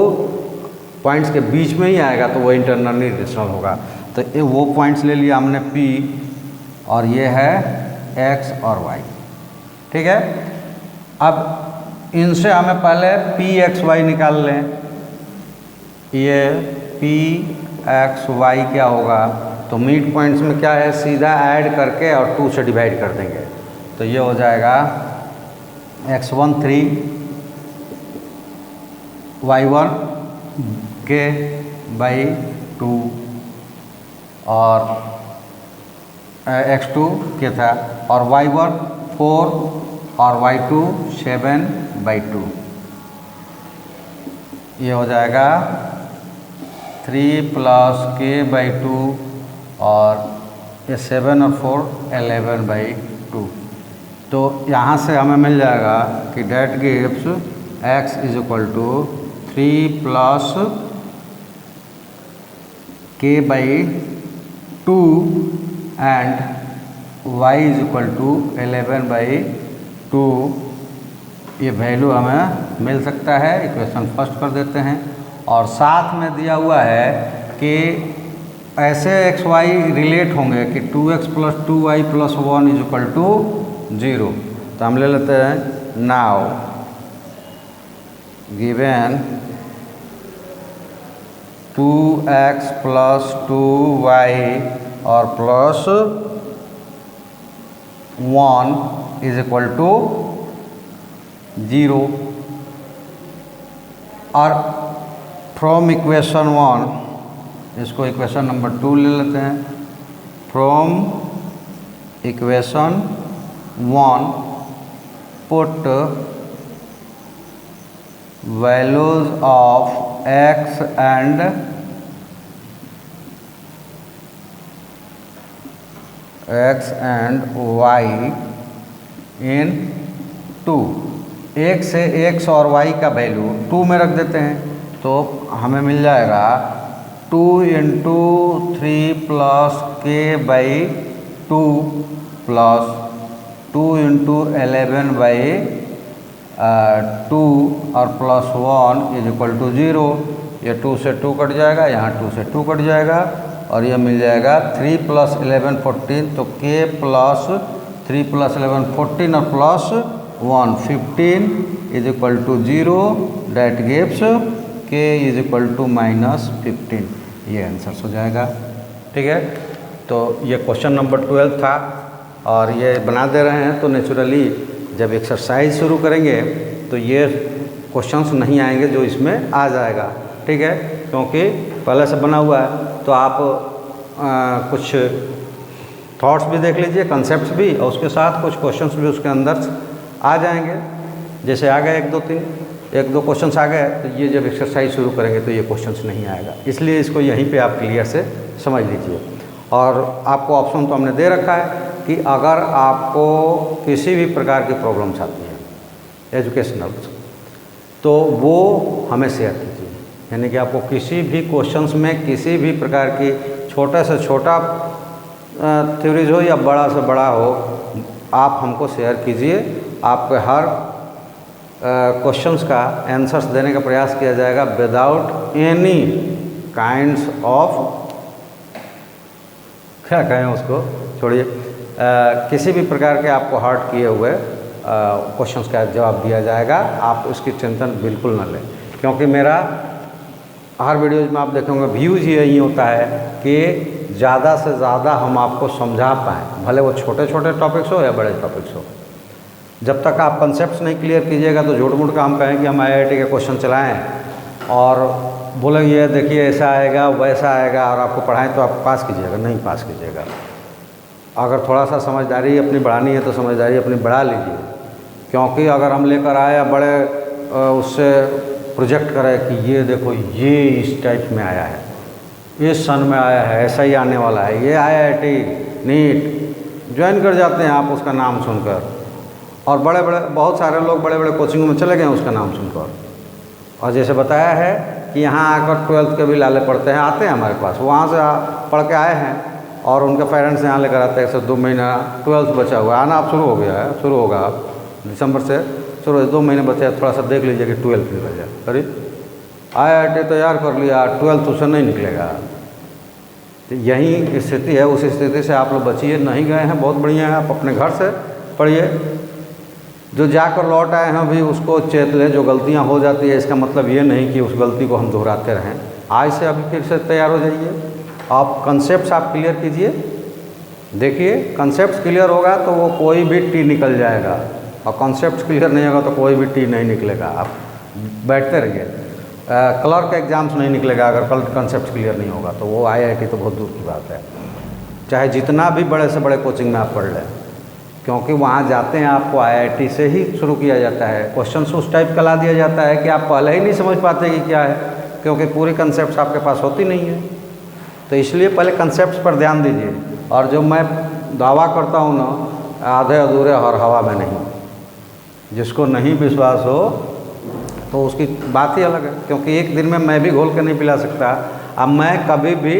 पॉइंट्स के बीच में ही आएगा, तो वो इंटरनली रेशनल होगा। तो ये वो पॉइंट्स ले लिया हमने P, और ये है X और Y, ठीक है। अब इनसे हमें पहले PXY निकाल लें। ये PXY क्या होगा, तो मिड पॉइंट्स में क्या है, सीधा ऐड करके और 2 से डिवाइड कर देंगे, तो ये हो जाएगा X13 Y1 के बाई 2, और X2 के था, और Y1 4 और Y2 7/2, ये हो जाएगा 3 + k/2 और ये 7 और 4 11/2। तो यहाँ से हमें मिल जाएगा कि that gives x = 3 + k/2 and y = 11/2। ये वैल्यू हमें मिल सकता है। इक्वेशन फर्स्ट कर देते हैं और साथ में दिया हुआ है कि ऐसे x y रिलेट होंगे कि 2x + 2y + 1 = 0। तो हम ले लेते हैं नाउ गिवन 2x + 2y और प्लस 1 = 0 और फ्रॉम इक्वेशन 1 इसको इक्वेशन नंबर 2 ले लेते हैं। From equation 1 put values of x and y इन 2। एक से x और y का वैल्यू 2 में रख देते हैं तो हमें मिल जाएगा 2 × 3 + k/2 प्लस 2 × 11/2 और प्लस 1 = 0। ये 2 से 2 कट जाएगा, यहाँ 2 से 2 कट जाएगा और ये मिल जाएगा 3 + 11 14। तो k + 3 + 11 14 और प्लस 1 15 = 0। That gives k = -15। ये आंसर हो जाएगा। ठीक है, तो ये क्वेश्चन नंबर 12 था और ये बना दे रहे हैं। तो नेचुरली जब एक्सरसाइज शुरू करेंगे तो ये क्वेश्चंस नहीं आएंगे जो इसमें आ जाएगा। ठीक है, क्योंकि पहले से बना हुआ है। तो आप कुछ थॉट्स भी देख लीजिए, कंसेप्ट्स भी, और उसके साथ कुछ क्वेश्चंस भी उसके अंदर आ जाएंगे। जैसे आ गए 1 2 क्वेश्चंस आ गए तो ये जब एक्सरसाइज शुरू करेंगे तो ये क्वेश्चंस नहीं आएगा। इसलिए इसको यहीं पे आप क्लियर से समझ लीजिए। और आपको ऑप्शन तो हमने दे रखा है कि अगर आपको किसी भी प्रकार की प्रॉब्लम्स आती हैं एजुकेशनल, तो वो हमें शेयर कीजिए। यानी कि आपको किसी भी क्वेश्चंस में किसी भी प्रकार की छोटे से छोटा थ्योरीज हो या बड़ा से बड़ा हो, आप हमको शेयर कीजिए। आपके हर क्वेश्चंस का आंसर्स देने का प्रयास किया जाएगा विदाउट एनी काइंड्स ऑफ, क्या कहें उसको, छोड़िए, किसी भी प्रकार के आपको हर्ट किए हुए क्वेश्चंस का जवाब दिया जाएगा। आप उसकी टेंशन बिल्कुल ना लें, क्योंकि मेरा हर वीडियोज में आप देखेंगे व्यूज़ यही होता है कि ज़्यादा से ज़्यादा हम आपको समझा पाएँ, भले वो छोटे छोटे टॉपिक्स हो या बड़े टॉपिक्स हो। जब तक आप कंसेप्ट्स नहीं क्लियर कीजिएगा तो झूठ मूठ का हम कहें कि हम IIT के क्वेश्चन चलाएँ और बोलेंगे ये देखिए ऐसा आएगा वैसा आएगा और आपको पढ़ाएं तो आप पास कीजिएगा, नहीं पास कीजिएगा। अगर थोड़ा सा समझदारी अपनी बढ़ानी है तो समझदारी अपनी बढ़ा लीजिए, क्योंकि अगर हम लेकर आए बड़े उससे प्रोजेक्ट करें कि ये देखो ये इस टाइप में आया है, इस सन में आया है, ऐसा ही आने वाला है, ये IIT नीट ज्वाइन कर जाते हैं आप उसका नाम सुनकर, और बड़े बड़े बहुत सारे लोग बड़े बड़े कोचिंगों में चले गए उसका नाम सुनकर। और जैसे बताया है कि यहाँ आकर 12th के भी लाले पढ़ते हैं, आते हैं हमारे पास, वहाँ से पढ़ के आए हैं और उनके पेरेंट्स यहाँ लेकर आते हैं। सर 2 महीना 12th बचा हुआ है, आना आप शुरू हो गया है, शुरू होगा आप दिसंबर से शुरू, 2 महीने बचे हैं, थोड़ा सा देख लीजिए कि 12th निकल जाए। करीब IIT तैयार कर लिया, 12th उससे नहीं निकलेगा। तो यही स्थिति है, उस स्थिति से आप लोग बचिए। नहीं गए हैं बहुत बढ़िया है, आप अपने घर से पढ़िए। जो जाकर लौट आए हैं भी उसको चेत ले, जो गलतियां हो जाती है इसका मतलब ये नहीं कि उस गलती को हम दोहराते रहें। आज से अभी फिर से तैयार हो जाइए। आप कंसेप्ट्स आप क्लियर कीजिए, देखिए कंसेप्ट्स क्लियर होगा तो वो कोई भी टी निकल जाएगा, और कंसेप्ट्स क्लियर नहीं होगा तो कोई भी टी नहीं निकलेगा। आप बैठते रहिए, क्लर्क एग्जाम्स नहीं निकलेगा अगर कल कंसेप्ट क्लियर नहीं होगा, तो वो IIT तो बहुत दूर की बात है, चाहे जितना भी बड़े से बड़े कोचिंग में आप पढ़ लें। क्योंकि वहाँ जाते हैं आपको आईआईटी से ही शुरू किया जाता है, क्वेश्चन उस टाइप का ला दिया जाता है कि आप पहले ही नहीं समझ पाते कि क्या है, क्योंकि पूरी कंसेप्ट आपके पास होती नहीं है। तो इसलिए पहले कंसेप्ट पर ध्यान दीजिए। और जो मैं दावा करता हूँ ना, आधे अधूरे और हवा में नहीं, जिसको नहीं विश्वास हो तो उसकी बात ही अलग है, क्योंकि एक दिन में मैं भी घोल के नहीं पिला सकता। अब मैं कभी भी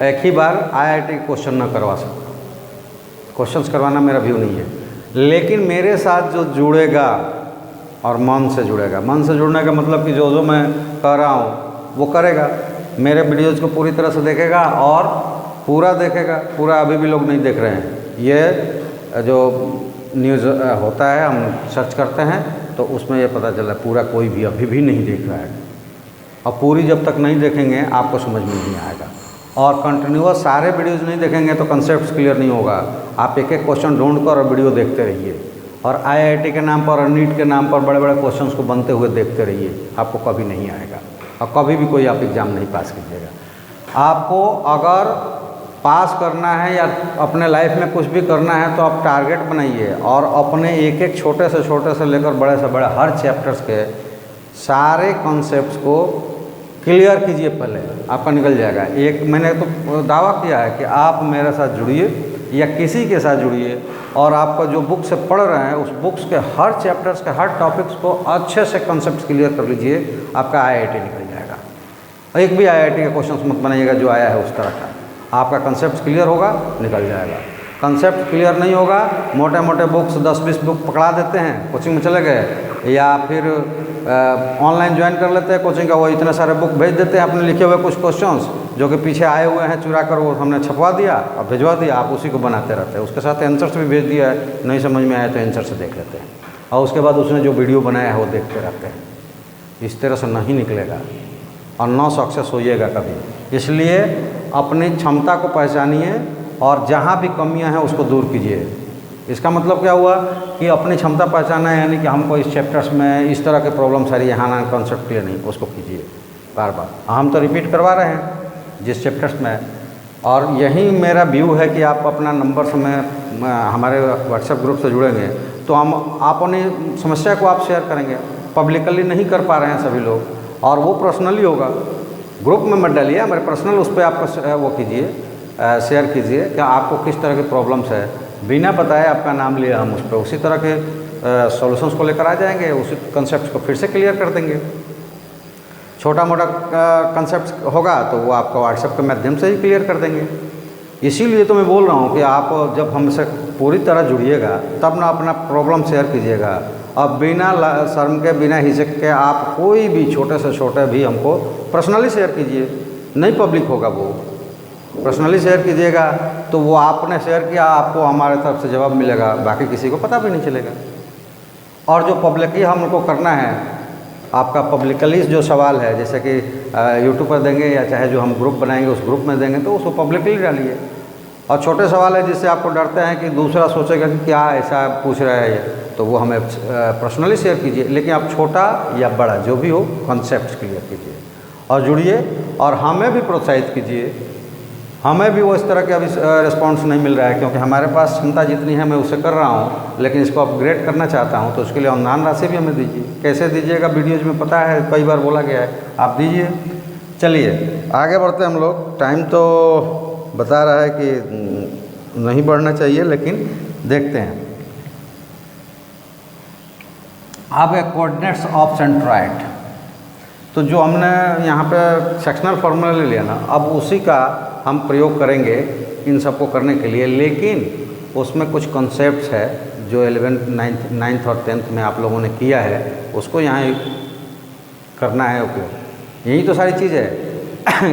एक ही बार आईआईटी क्वेश्चन न करवा सकता, क्वेश्चंस करवाना मेरा व्यू नहीं है। लेकिन मेरे साथ जो जुड़ेगा और मन से जुड़ेगा, मन से जुड़ने का मतलब कि जो मैं कर रहा हूँ वो करेगा, मेरे वीडियोज़ को पूरी तरह से देखेगा और पूरा देखेगा। पूरा अभी भी लोग नहीं देख रहे हैं। ये जो न्यूज़ होता है, हम सर्च करते हैं तो उसमें ये पता चला पूरा कोई भी अभी भी नहीं देख रहा है। और पूरी जब तक नहीं देखेंगे आपको समझ में नहीं आएगा। और कंटिन्यूअस सारे वीडियोज़ नहीं देखेंगे तो कंसेप्ट क्लियर नहीं होगा। आप एक एक क्वेश्चन ढूंढ कर और वीडियो देखते रहिए, और आईआईटी के नाम पर और नीट के नाम पर बड़े बड़े क्वेश्चंस को बनते हुए देखते रहिए, आपको कभी नहीं आएगा और कभी भी कोई आप एग्ज़ाम नहीं पास कीजिएगा। आपको अगर पास करना है या अपने लाइफ में कुछ भी करना है तो आप टारगेट बनाइए और अपने एक एक छोटे से लेकर बड़े से बड़े हर चैप्टर्स के सारे कॉन्सेप्ट्स को क्लियर कीजिए, पहले आपका निकल जाएगा। एक मैंने तो दावा किया है कि आप मेरे साथ जुड़िए या किसी के साथ जुड़िए और आपका जो बुक से पढ़ रहे हैं उस बुक्स के हर चैप्टर्स के हर टॉपिक्स को अच्छे से कॉन्सेप्ट्स क्लियर कर लीजिए, आपका आईआईटी निकल जाएगा। एक भी आईआईटी का क्वेश्चन मत बनाइएगा जो आया है उस तरह का, आपका कंसेप्ट क्लियर होगा, निकल जाएगा। कंसेप्ट क्लियर नहीं होगा, मोटे मोटे बुक्स 10-20 बुक पकड़ा देते हैं, कोचिंग में चले गए, या फिर ऑनलाइन ज्वाइन कर लेते हैं कोचिंग का, वो इतने सारे बुक भेज देते हैं अपने लिखे हुए कुछ क्वेश्चंस जो कि पीछे आए हुए हैं, चुरा कर वो हमने छपवा दिया और भिजवा दिया, आप उसी को बनाते रहते हैं। उसके साथ आंसर्स भी भेज दिया है, नहीं समझ में आया तो आंसर से देख लेते हैं और उसके बाद उसने जो वीडियो बनाया है वो देखते रहते हैं। इस तरह से नहीं निकलेगा और ना सक्सेस होइएगा कभी। इसलिए अपनी क्षमता को पहचानिए और जहाँ भी कमियाँ हैं उसको दूर कीजिए। इसका मतलब क्या हुआ कि अपनी क्षमता पहचाना है, यानी कि हमको इस चैप्टर्स में इस तरह के प्रॉब्लम सारी यहाँ ना कॉन्सेप्ट क्लियर नहीं, उसको कीजिए बार बार। हम तो रिपीट करवा रहे हैं जिस चैप्टर्स में, और यही मेरा व्यू है कि आप अपना नंबर से मैं हमारे व्हाट्सएप ग्रुप से जुड़ेंगे तो हम अपनी समस्या को आप शेयर करेंगे। पब्लिकली नहीं कर पा रहे हैं सभी लोग, और वो पर्सनली होगा, ग्रुप में मत डालिए, हमारे पर्सनल उस पर आपको वो कीजिए, शेयर कीजिए कि आपको किस तरह की प्रॉब्लम्स है। बिना बताए आपका नाम लिया हम उस पर उसी तरह के सॉल्यूशंस को लेकर आ जाएंगे, उसी कंसेप्ट को फिर से क्लियर कर देंगे। छोटा मोटा कंसेप्ट होगा तो वो आपको व्हाट्सएप के माध्यम से ही क्लियर कर देंगे। इसीलिए तो मैं बोल रहा हूँ कि आप जब हमसे पूरी तरह जुड़िएगा तब ना अपना प्रॉब्लम शेयर कीजिएगा। अब बिना शर्म के, बिना हिचक के आप कोई भी छोटे से छोटे भी हमको पर्सनली शेयर कीजिए, नहीं पब्लिक होगा वो, पर्सनली शेयर कीजिएगा तो वो आपने शेयर किया, आपको हमारे तरफ से जवाब मिलेगा, बाकी किसी को पता भी नहीं चलेगा। और जो पब्लिकली हमको करना है, आपका पब्लिकली जो सवाल है, जैसे कि यूट्यूब पर देंगे या चाहे जो हम ग्रुप बनाएंगे उस ग्रुप में देंगे, तो उसको पब्लिकली डालिए। और छोटे सवाल है जिससे आपको डरते हैं कि दूसरा सोचेगा कि क्या ऐसा पूछ रहा है ये, तो वो हमें पर्सनली शेयर कीजिए। लेकिन आप छोटा या बड़ा जो भी हो कॉन्सेप्ट क्लियर कीजिए और जुड़िए, और हमें भी प्रोत्साहित कीजिए। हमें भी वो इस तरह के अभी रिस्पॉन्स नहीं मिल रहा है, क्योंकि हमारे पास क्षमता जितनी है मैं उसे कर रहा हूँ, लेकिन इसको अपग्रेड करना चाहता हूँ, तो उसके लिए अनुदान राशि भी हमें दीजिए। कैसे दीजिएगा वीडियोज में पता है, कई बार बोला गया है, आप दीजिए। चलिए आगे बढ़ते हम लोग। टाइम तो बता रहा है कि नहीं बढ़ना चाहिए, लेकिन देखते हैं। अब कोऑर्डिनेट्स ऑफ सेंट्रॉइड, तो जो हमने यहाँ पे सेक्शनल फार्मूला ले लिया ना, अब उसी का हम प्रयोग करेंगे इन सबको करने के लिए। लेकिन उसमें कुछ कॉन्सेप्ट्स है जो 11th 9th और 10th में आप लोगों ने किया है, उसको यहाँ करना है उपयोग। यही तो सारी चीज़ है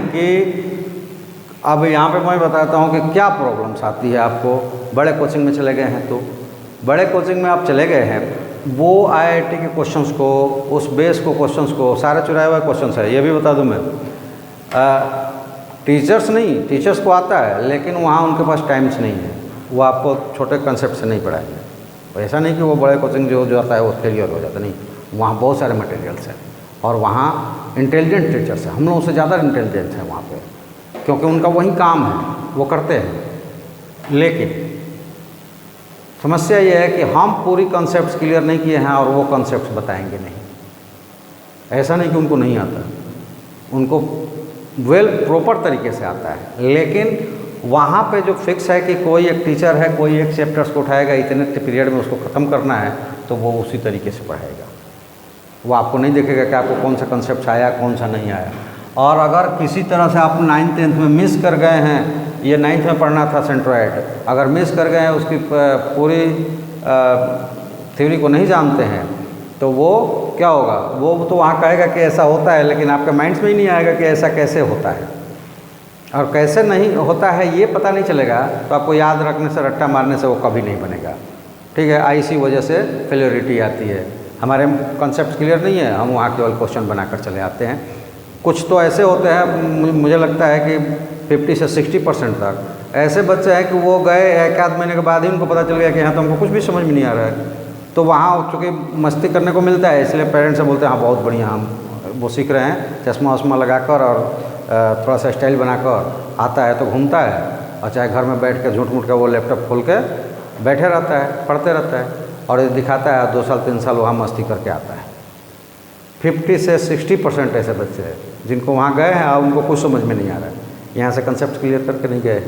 कि अब यहाँ पे मैं बताता हूँ कि क्या प्रॉब्लम्स आती है आपको। बड़े कोचिंग में चले गए हैं, तो बड़े कोचिंग में आप चले गए हैं, वो आईआईटी के क्वेश्चंस को, उस बेस को क्वेश्चंस को सारे चुराए हुए क्वेश्चंस है। ये भी बता दूं मैं, टीचर्स नहीं, टीचर्स को आता है लेकिन वहाँ उनके पास टाइम्स नहीं है, वो आपको छोटे कंसेप्ट से नहीं पढ़ाएंगे। ऐसा नहीं कि वो बड़े कोचिंग जो आता है वो क्लियर हो जाता, नहीं, वहाँ बहुत सारे मटेरियल्स हैं और वहाँ इंटेलिजेंट टीचर्स हैं, हम लोगों से ज़्यादा इंटेलिजेंट है वहाँ पे, क्योंकि उनका वही काम है, वो करते हैं। लेकिन समस्या ये है कि हम पूरी कॉन्सेप्ट्स क्लियर नहीं किए हैं और वो कॉन्सेप्ट्स बताएंगे नहीं। ऐसा नहीं कि उनको नहीं आता, उनको प्रॉपर तरीके से आता है, लेकिन वहाँ पे जो फिक्स है कि कोई एक टीचर है, कोई एक चैप्टर्स को उठाएगा, इतने पीरियड में उसको ख़त्म करना है, तो वो उसी तरीके से पढ़ाएगा। वो आपको नहीं देखेगा कि आपको कौन सा कंसेप्ट आया, कौन सा नहीं आया। और अगर किसी तरह से आप 9th 10th में मिस कर गए हैं, ये 9th में पढ़ना था सेंट्रोइड, अगर मिस कर गए हैं, उसकी पूरी थ्योरी को नहीं जानते हैं, तो वो क्या होगा, वो तो वहाँ कहेगा कि ऐसा होता है, लेकिन आपके माइंड्स में ही नहीं आएगा कि ऐसा कैसे होता है। और कैसे नहीं होता है ये पता नहीं चलेगा, तो आपको याद रखने से, रट्टा मारने से वो कभी नहीं बनेगा। ठीक है, इसी वजह से फेलियरिटी आती है। हमारे कॉन्सेप्ट क्लियर नहीं है, हम वहाँ केवल क्वेश्चन बनाकर चले आते हैं। कुछ तो ऐसे होते हैं, मुझे लगता है कि 50 से 60% तक ऐसे बच्चे हैं कि वो गए एक आध महीने के बाद ही उनको पता चल गया कि हाँ, तो हमको कुछ भी समझ में नहीं आ रहा है। तो वहाँ चूँकि मस्ती करने को मिलता है, इसलिए पेरेंट्स से बोलते हैं हाँ बहुत बढ़िया, हम वो सीख रहे हैं, चश्मा वश्मा लगाकर और थोड़ा सा स्टाइल बनाकर आता है तो घूमता है, और चाहे घर में बैठ के झूठ मूठ का वो लैपटॉप खोल के बैठे रहता है, पढ़ते रहता है, और ये दिखाता है 2 साल 3 साल वहाँ मस्ती करके आता है। 50 से 60% ऐसे बच्चे हैं जिनको वहाँ गए हैं और उनको कुछ समझ में नहीं आ रहा है, यहाँ से कंसेप्ट क्लियर करके नहीं गए,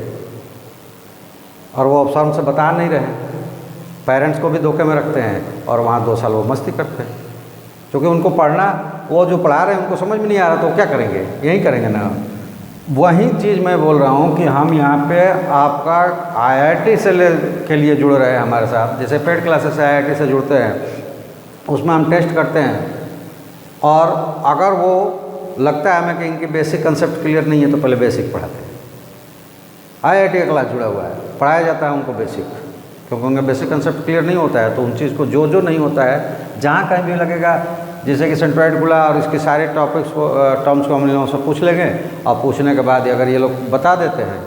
और वो अफसर से बता नहीं रहे, पेरेंट्स को भी धोखे में रखते हैं, और वहाँ 2 साल वो मस्ती करते हैं। क्योंकि उनको पढ़ना, वो जो पढ़ा रहे हैं उनको समझ में नहीं आ रहा, तो क्या करेंगे, यही करेंगे ना। वही चीज़ मैं बोल रहा हूँ कि हम यहाँ पे आपका IIT से के लिए जुड़ रहे हैं हमारे साथ। जैसे पेड क्लासेस से IIT से जुड़ते हैं, उसमें हम टेस्ट करते हैं, और अगर वो लगता है हमें कि इनकी बेसिक कंसेप्ट क्लियर नहीं है, तो पहले बेसिक पढ़ाते हैं। IIT का क्लास जुड़ा हुआ है, पढ़ाया जाता है उनको बेसिक, क्योंकि उनका बेसिक कंसेप्ट क्लियर नहीं होता है, तो उन चीज़ को जो नहीं होता है, जहाँ कहीं भी लगेगा, जैसे कि सेंट्रोइड खुला और इसके सारे टॉपिक्स को, टर्म्स को हम लोगों से पूछ लेंगे, और पूछने के बाद अगर ये लोग बता देते हैं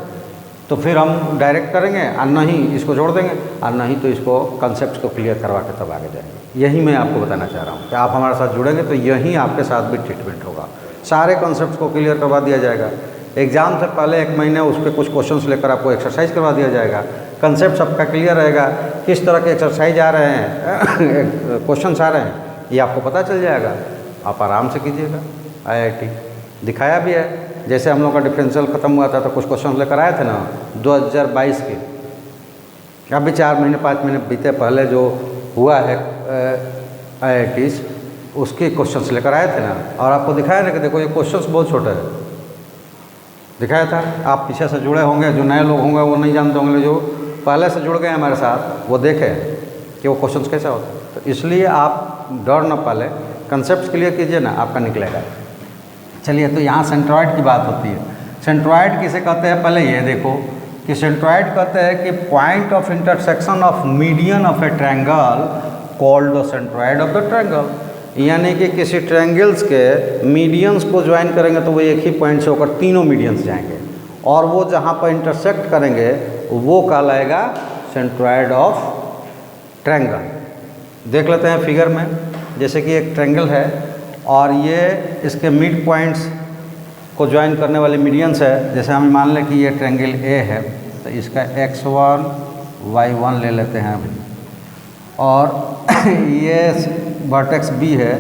तो फिर हम डायरेक्ट करेंगे, और नहीं इसको छोड़ देंगे, और नहीं तो इसको कंसेप्ट को क्लियर करवा के तब आगे जाएंगे। यही मैं आपको बताना चाह रहा हूँ कि आप हमारे साथ जुड़ेंगे तो यही आपके साथ भी ट्रीटमेंट होगा, सारे कॉन्सेप्ट को क्लियर करवा दिया जाएगा। एग्ज़ाम से पहले 1 महीने उस पर कुछ क्वेश्चंस लेकर आपको एक्सरसाइज करवा दिया जाएगा, कंसेप्ट सबका क्लियर रहेगा, किस तरह के एक्सरसाइज आ रहे हैं क्वेश्चंस आ रहे हैं, ये आपको पता चल जाएगा, आप आराम से कीजिएगा। IIT दिखाया भी है, जैसे हम लोग का डिफरेंशियल ख़त्म हुआ था तो कुछ क्वेश्चन लेकर आए थे ना 2022 के, अभी 4 महीने 5 महीने बीते पहले जो हुआ है IITs, उसके क्वेश्चंस लेकर आए थे ना, और आपको दिखाया ना कि देखो ये क्वेश्चंस बहुत छोटे हैं, दिखाया था। आप पीछे से जुड़े होंगे, जो नए लोग होंगे वो नहीं जानते होंगे, जो पहले से जुड़ गए हमारे साथ वो देखें कि वो क्वेश्चंस कैसा होता है। तो इसलिए आप डर न पाले, कंसेप्ट क्लियर कीजिए ना, आपका निकलेगा। चलिए, तो यहाँ सेंट्रोइड की बात होती है। सेंट्रोइड किसे कहते हैं, पहले ये देखो कि सेंट्रोइड कहते हैं कि point of intersection of median of A triangle called the centroid of the triangle. यानी कि किसी ट्रायंगल्स के मीडियंस को ज्वाइन करेंगे तो वो एक ही पॉइंट से होकर तीनों मीडियंस जाएंगे, और वो जहाँ पर इंटरसेक्ट करेंगे वो कहलाएगा सेंट्रोइड ऑफ ट्रायंगल। देख लेते हैं फिगर में, जैसे कि एक ट्रायंगल है और ये इसके मिड पॉइंट्स को ज्वाइन करने वाले मीडियंस है। जैसे हम मान लें कि ये ट्रायंगल A है, तो इसका x1 y1 ले लेते हैं अभी, और ये वर्टेक्स B है,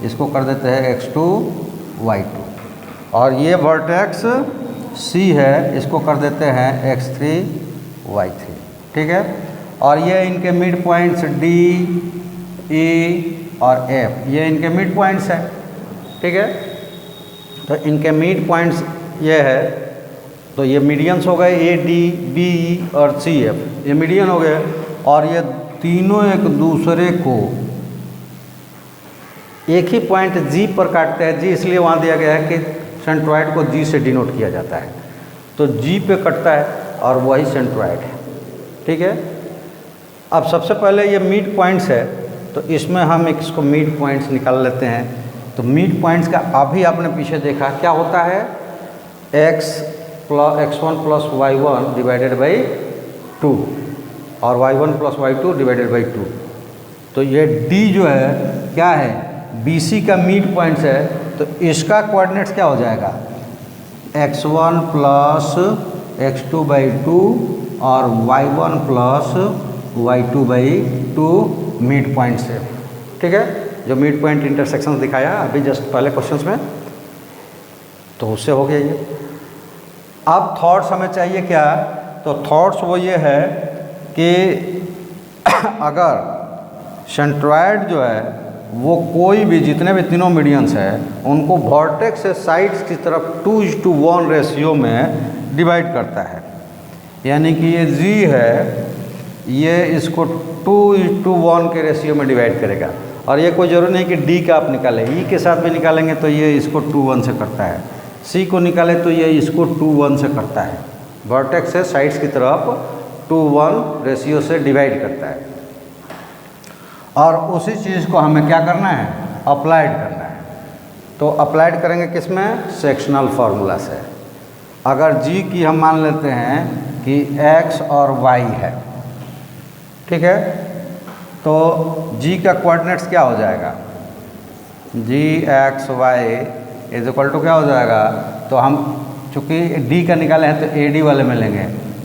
इसको कर देते हैं x2 y2, और ये वर्टेक्स C है, इसको कर देते हैं x3 y3। ठीक है, और ये इनके मिड पॉइंट्स D, E और F, ये इनके मिड पॉइंट्स हैं। ठीक है, तो इनके मिड पॉइंट्स ये है, तो ये मीडियंस हो गए A, D, B, E और C, F, ये मीडियन हो गए, और ये तीनों एक दूसरे को एक ही पॉइंट G पर काटते हैं। G इसलिए वहाँ दिया गया है कि सेंट्रोइड को G से डिनोट किया जाता है, तो G पे कटता है और वही सेंट्रोइड है। ठीक है, अब सबसे पहले ये मिड पॉइंट्स है, तो इसमें हम इसको मिड पॉइंट्स निकाल लेते हैं। तो मिड पॉइंट्स का अभी आपने पीछे देखा क्या होता है, x1 plus y1 divided by 2 और y1 plus y2 divided by 2। तो ये D जो है क्या है, BC का मिड पॉइंट्स है, तो इसका कोऑर्डिनेट्स क्या हो जाएगा, x1 प्लस x2 बाई 2 और y1 plus y2/2 mid point से। ठीक है, जो मिड पॉइंट इंटरसेक्शन दिखाया अभी जस्ट पहले क्वेश्चंस में, तो उससे हो गया ये। अब थॉट्स हमें चाहिए क्या, तो थॉट्स वो ये है कि अगर सेंट्रॉयड जो है वो कोई भी जितने भी तीनों मीडियंस हैं उनको वर्टेक्स से साइड्स की तरफ 2:1 रेशियो में डिवाइड करता है। यानी कि ये G है, ये इसको 2:1 के रेशियो में डिवाइड करेगा। और ये कोई ज़रूरी नहीं कि D का आप निकालें, E के साथ भी निकालेंगे तो ये इसको 2:1 से करता है, C को निकाले तो ये इसको 2:1 से करता है। वर्टेक्स से साइड्स की तरफ 2:1 रेशियो से डिवाइड करता है। और उसी चीज़ को हमें क्या करना है, अप्लाइड करना है। तो अप्लाइड करेंगे किस में, सेक्शनल फार्मूला से। अगर G की हम मान लेते हैं कि X और Y है, ठीक है, तो G का कोऑर्डिनेट्स क्या हो जाएगा, Gx_y इज इक्वल टू क्या हो जाएगा, तो हम चूँकि D का निकाले हैं तो AD वाले में लेंगे,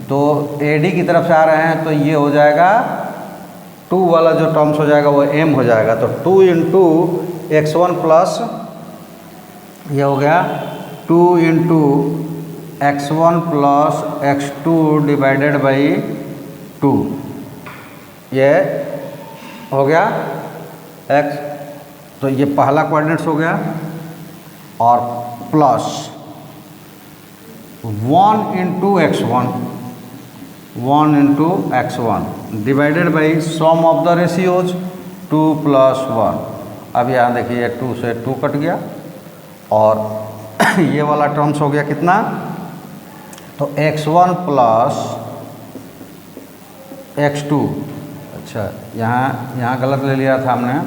तो AD की तरफ से आ रहे हैं तो ये हो जाएगा 2 वाला जो टर्म्स हो जाएगा वो M हो जाएगा। तो 2 × x1 प्लस ये हो गया 2 × x1 plus x2 divided by 2, ये हो गया x। तो ये पहला कोऑर्डिनेट्स हो गया, और plus 1 × x1 divided by sum of the ratios 2 + 1। अब यहाँ देखिए 2 से 2 कट गया, और ये वाला टर्म्स हो गया कितना, तो x1 प्लस x2। अच्छा, यहाँ गलत ले लिया था हमने,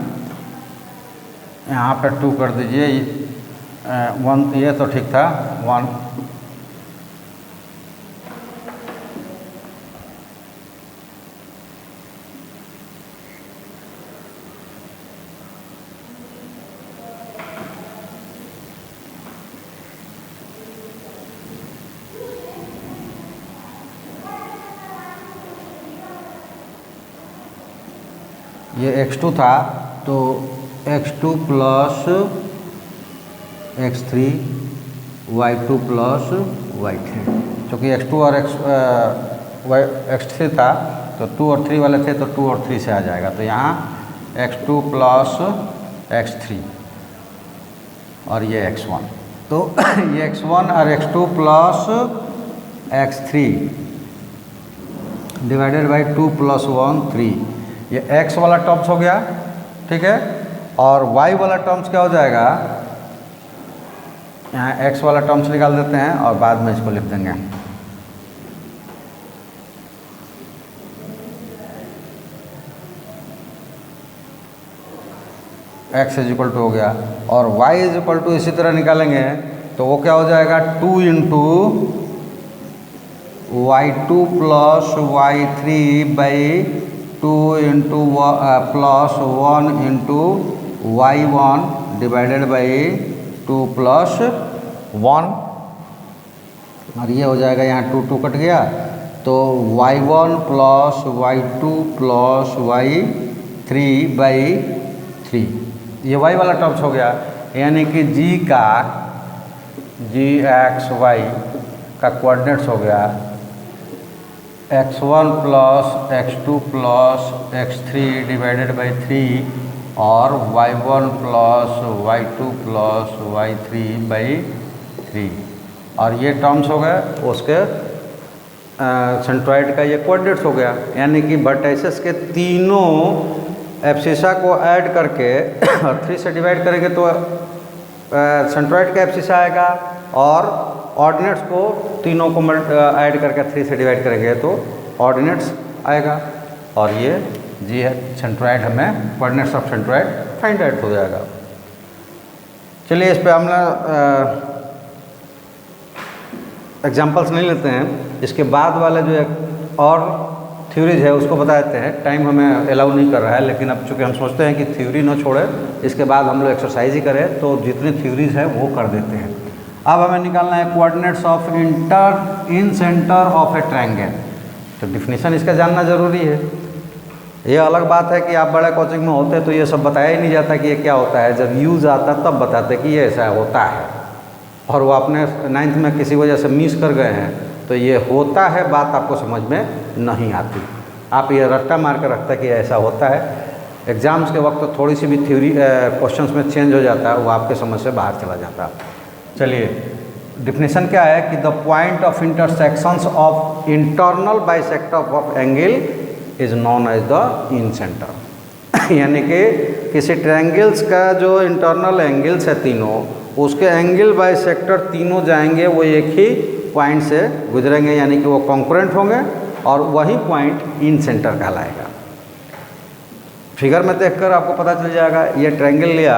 यहाँ पे 2 कर दीजिए, 1 ये तो ठीक था, 1 ये x2 था, तो x2 plus x3 y2 plus y3, क्योंकि x2 और x3 था तो 2 और 3 वाले थे तो 2 और 3 से आ जाएगा। तो यहाँ x2 प्लस x3 और ये x1, तो ये x1 और x2 plus x3 divided by 2 + 1 3, ये x वाला टर्म्स हो गया, ठीक है। और y वाला टर्म्स क्या हो जाएगा, यहाँ x वाला टर्म्स निकाल देते हैं और बाद में इसको लिख देंगे। x इज इक्वल टू हो गया, और y इज इक्वल टू इसी तरह निकालेंगे तो वो क्या हो जाएगा 2 × y2 plus y3 by 2 plus 1 × y1 divided by 2 + 1, और ये हो जाएगा यहाँ 2 कट गया, तो y1 plus y2 plus y3 by 3, ये y वाला टर्म्स हो गया। यानी कि Gx_y का कोऑर्डिनेट्स हो गया x1 plus x2 plus x3 divided by 3 और y1 plus y2 plus y3 by 3, और ये टर्म्स हो गए उसके सेंट्रॉइड का ये कोऑर्डिनेट्स हो गया। यानी कि वर्टाइसेस के तीनों एब्सिसा को ऐड करके 3 से डिवाइड करेंगे तो सेंट्रॉइड का एब्सिसा आएगा, और ऑर्डिनेट्स को तीनों को ऐड करके 3 से डिवाइड करेंगे तो ऑर्डिनेट्स आएगा, और ये जी है सेंट्रॉइड, हमें coordinates of centroid find out हो जाएगा। चलिए इस पे हम एग्जांपल्स नहीं लेते हैं, इसके बाद वाले जो एक और थ्योरीज है उसको बता देते हैं। टाइम हमें अलाउ नहीं कर रहा है, लेकिन अब चूँकि हम सोचते हैं कि थ्योरी ना छोड़े, इसके बाद हम लोग एक्सरसाइज ही करें, तो जितनी थ्योरीज है वो कर देते हैं। अब हमें निकालना है coordinates of in centre of A triangle, तो डिफिनीशन इसका जानना ज़रूरी है। ये अलग बात है कि आप बड़े कोचिंग में होते तो ये सब बताया ही नहीं जाता कि ये क्या होता है, जब यूज़ आता तब बताते कि ये ऐसा होता है, और वो आपने 9th में किसी वजह से मिस कर गए हैं तो ये होता है बात आपको समझ में नहीं आती। आप ये रट्टा मार कर रखते कि ऐसा होता है, एग्ज़ाम्स के वक्त तो थोड़ी सी भी थ्योरी क्वेश्चंस में चेंज हो जाता है, वो आपके समझ से बाहर चला जाता है। चलिए डिफिनेशन क्या है कि the point of intersections of internal bisector of angle is known as the incentre. यानी कि किसी ट्रायंगल्स का जो इंटरनल एंगल्स है तीनों, उसके एंगल बाइसेक्टर तीनों जाएंगे वो एक ही पॉइंट से गुजरेंगे, यानी कि वो कॉन्करेंट होंगे और वही पॉइंट इन सेंटर कहलाएगा। फिगर में देखकर आपको पता चल जाएगा। ये ट्रायंगल लिया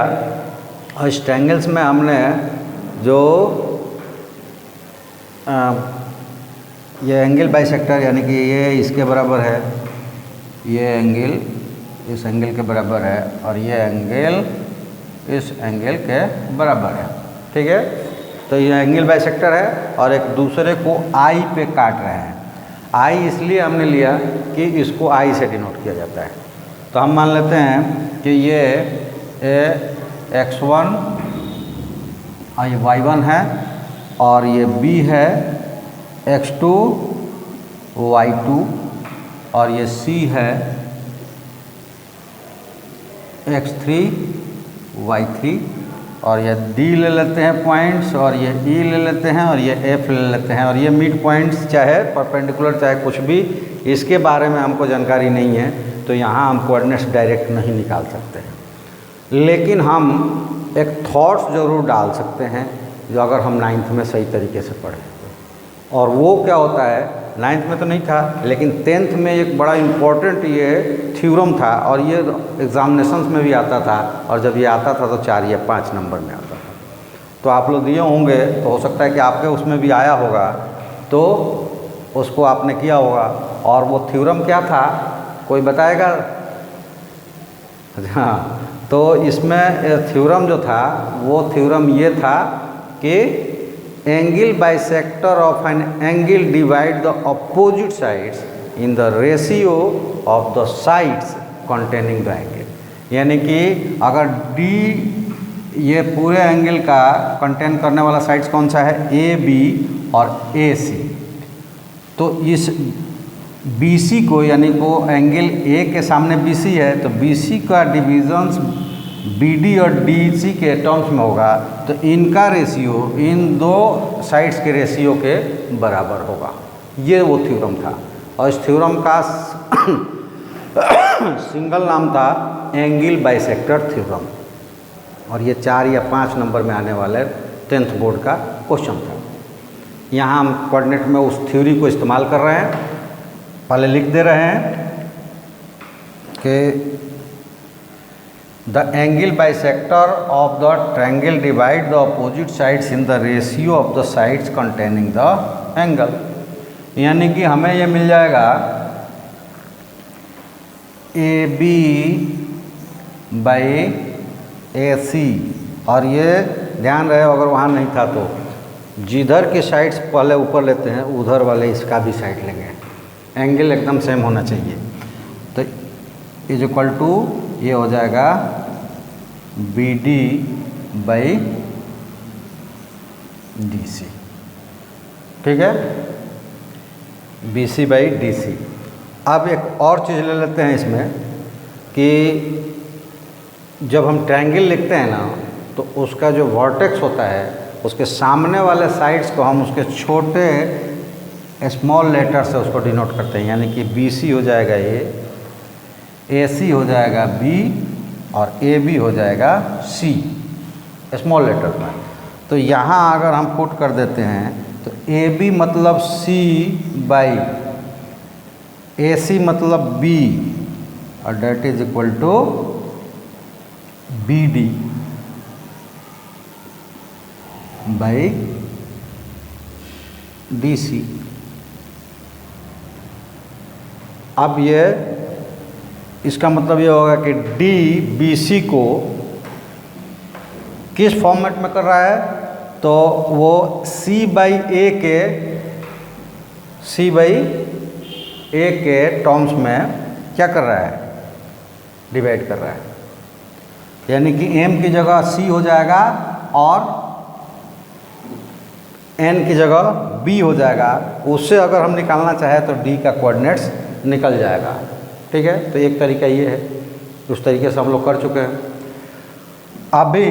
और इस ट्रायंगल्स में हमने जो ये एंगल बाइसेक्टर यानी कि ये इसके बराबर है, ये एंगल इस एंगल के बराबर है और ये एंगल इस एंगल के बराबर है, ठीक है। तो ये एंगल बाइसेक्टर है और एक दूसरे को आई पे काट रहे हैं। आई इसलिए हमने लिया कि इसको आई से डिनोट किया जाता है। तो हम मान लेते हैं कि ये x1 और ये y1 है और ये b है x2 y2 और ये c है x3 y3 और ये d ले लेते हैं पॉइंट्स और ये e ले लेते हैं और ये f ले लेते हैं और ये मिड पॉइंट्स चाहे परपेंडिकुलर चाहे कुछ भी, इसके बारे में हमको जानकारी नहीं है तो यहाँ हम कोऑर्डिनेट्स डायरेक्ट नहीं निकाल सकते हैं, लेकिन हम एक थॉट्स ज़रूर डाल सकते हैं जो अगर हम 9th में सही तरीके से पढ़ें। और वो क्या होता है, 9th में तो नहीं था लेकिन 10th में एक बड़ा इम्पोर्टेंट ये थ्योरम था और ये एग्जामिनेशंस में भी आता था, और जब ये आता था तो 4 या 5 नंबर में आता था। तो आप लोग दिए होंगे तो हो सकता है कि आपके उसमें भी आया होगा, तो उसको आपने किया होगा। और वो थ्योरम क्या था, कोई बताएगा? हाँ, तो इसमें थ्योरम जो था वो थ्योरम ये था कि angle bisector of an angle divide the opposite sides in the ratio of the sides containing the angle. यानी कि अगर डी ये पूरे एंगल का कंटेन करने वाला साइड्स कौन सा है, ए बी और ए सी, तो इस BC को यानी को एंगल A के सामने BC है तो BC का डिविजन्स BD और DC के टर्म्स में होगा, तो इनका रेशियो इन दो साइड्स के रेशियो के बराबर होगा। ये वो थ्योरम था और इस थ्योरम का सिंगल नाम था एंगल बाइसेक्टर थ्योरम, और ये 4 या 5 नंबर में आने वाले 10th बोर्ड का क्वेश्चन था। यहाँ हम कोऑर्डिनेट में उस थ्योरी को इस्तेमाल कर रहे हैं। पहले लिख दे रहे हैं कि the angle bisector of the triangle divide the opposite sides in the ratio of the sides containing the angle. यानी कि हमें ये मिल जाएगा AB बाई AC, और ये ध्यान रहे अगर वहाँ नहीं था तो जिधर के साइड्स पहले ऊपर लेते हैं उधर वाले इसका भी साइड लेंगे, एंगल एकदम सेम होना चाहिए। तो इज इक्वल टू ये हो जाएगा BD बाई DC, ठीक है, BC बाई DC। अब एक और चीज़ ले लेते हैं इसमें कि जब हम ट्रायंगल लिखते हैं ना तो उसका जो वर्टेक्स होता है उसके सामने वाले साइड्स को हम उसके छोटे स्मॉल लेटर से उसको डिनोट करते हैं। यानी कि BC हो जाएगा A, AC हो जाएगा B और AB हो जाएगा C स्मॉल लेटर में। तो यहाँ अगर हम पुट कर देते हैं तो AB मतलब C बाई AC मतलब B और that is equal to BD by DC। अब ये इसका मतलब ये होगा कि D BC को किस फॉर्मेट में कर रहा है, तो वो C बाई A के टर्म्स में क्या कर रहा है, डिवाइड कर रहा है, यानी कि m की जगह c हो जाएगा और n की जगह b हो जाएगा। उससे अगर हम निकालना चाहें तो d का कोऑर्डिनेट्स निकल जाएगा। ठीक है, तो एक तरीका ये है, उस तरीके से हम लोग कर चुके हैं। अभी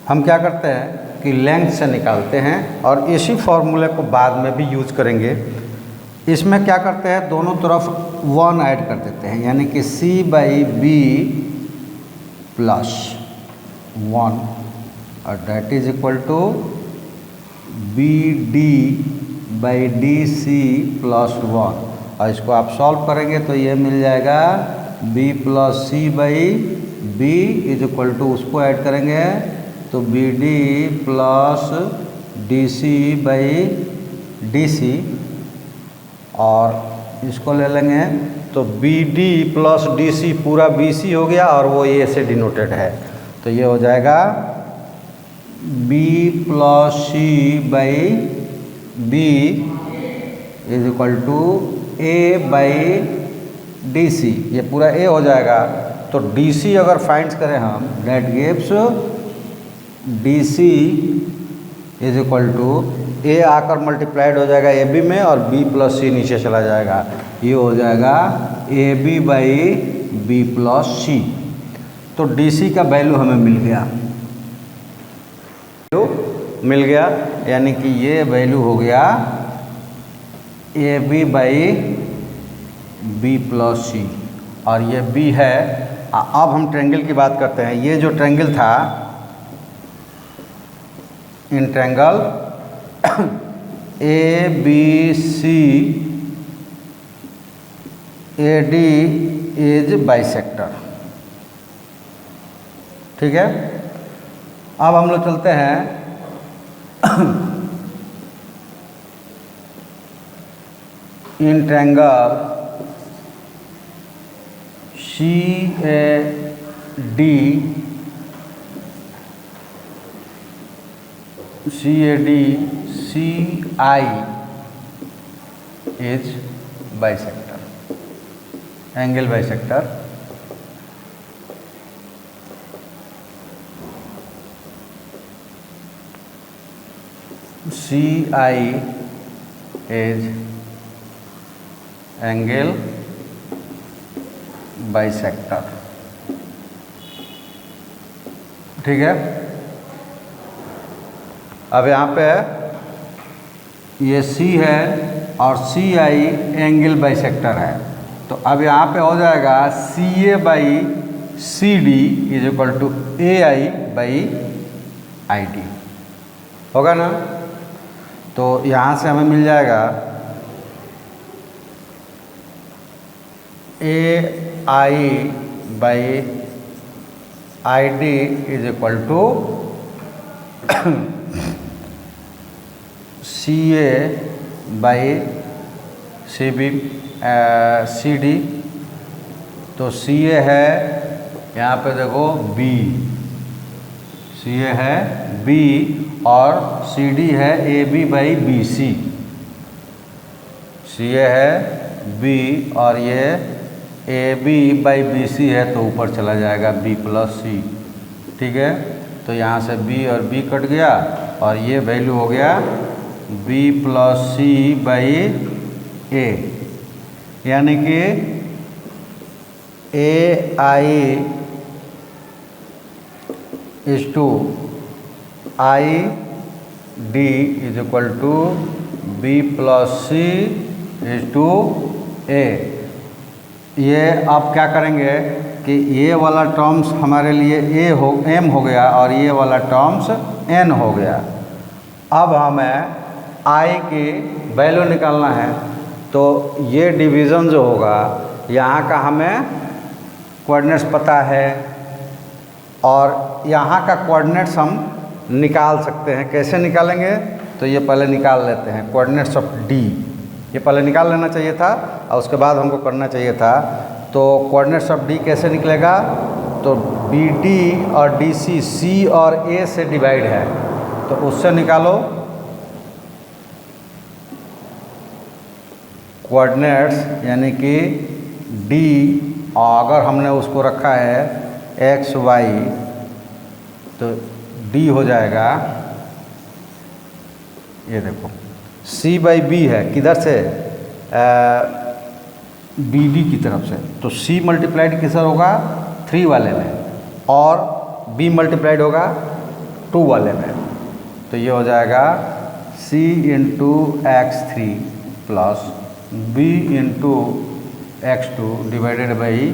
हम क्या करते हैं कि लेंथ से निकालते हैं और इसी फॉर्मूले को बाद में भी यूज करेंगे। इसमें क्या करते हैं, दोनों तरफ 1 ऐड कर देते हैं, यानी कि c/b प्लस 1 और that is equal to bd/dc plus 1। और इसको आप सॉल्व करेंगे तो ये मिल जाएगा b plus c/b is equal to, उसको ऐड करेंगे तो bd प्लस dc/dc और इसको ले लेंगे तो bd प्लस dc पूरा bc हो गया और वो a से डिनोटेड है, तो ये हो जाएगा b plus c/b is equal to a/dc, ये पूरा a हो जाएगा। तो dc अगर फाइंड करें हम, that gives dc is equal to a आकर मल्टीप्लाइड हो जाएगा ab में और b प्लस c नीचे चला जाएगा, ये हो जाएगा ab/b प्लस c। तो dc का वैल्यू हमें मिल गया, यानी कि ये वैल्यू हो गया ab/b प्लस c और ये b है। अब हम ट्रायंगल की बात करते हैं। ये जो ट्रायंगल था, in triangle ABC AD is bisector. ठीक है, अब हम लोग चलते हैं in triangle CAD CI is bisector, angle bisector. CI is angle bisector. ठीक है, अब यहाँ पे ये C है और CI एंगल बाइसेक्टर है, तो अब यहाँ पे हो जाएगा CA/CD is equal to AI/ID, होगा ना। तो यहाँ से हमें मिल जाएगा AI/ID is equal to CA/CD। तो CA है, यहाँ पे देखो B, CA है B और CD है AB/BC। CA है B और ये AB/BC है, तो ऊपर चला जाएगा B प्लस C। ठीक है, तो यहाँ से B और B कट गया और ये वैल्यू हो गया B प्लस C/A, यानी कि AI is to ID is equal to B plus C is to A। ये आप क्या करेंगे कि ये वाला टर्म्स हमारे लिए M हो गया और ये वाला टर्म्स N हो गया। अब हमें I की वैल्यू निकालना है, तो ये डिवीज़न जो होगा, यहाँ का हमें कोऑर्डिनेट्स पता है और यहाँ का कोऑर्डिनेट्स हम निकाल सकते हैं। कैसे निकालेंगे, तो ये पहले निकाल लेते हैं कोऑर्डिनेट्स ऑफ D। ये पहले निकाल लेना चाहिए था और उसके बाद हमको करना चाहिए था। तो कोऑर्डिनेट्स ऑफ D कैसे निकलेगा, तो BD और DC C और A से डिवाइड है, तो उससे निकालो कोऑर्डिनेट्स, यानी कि D और अगर हमने उसको रखा है एक्स वाई तो डी हो जाएगा, ये देखो सी बाई बी है, किधर से, बी डी की तरफ से, तो सी मल्टीप्लाइड किसर होगा 3 वाले में और बी मल्टीप्लाइड होगा 2 वाले में, तो ये हो जाएगा c into x three plus b into x two divided by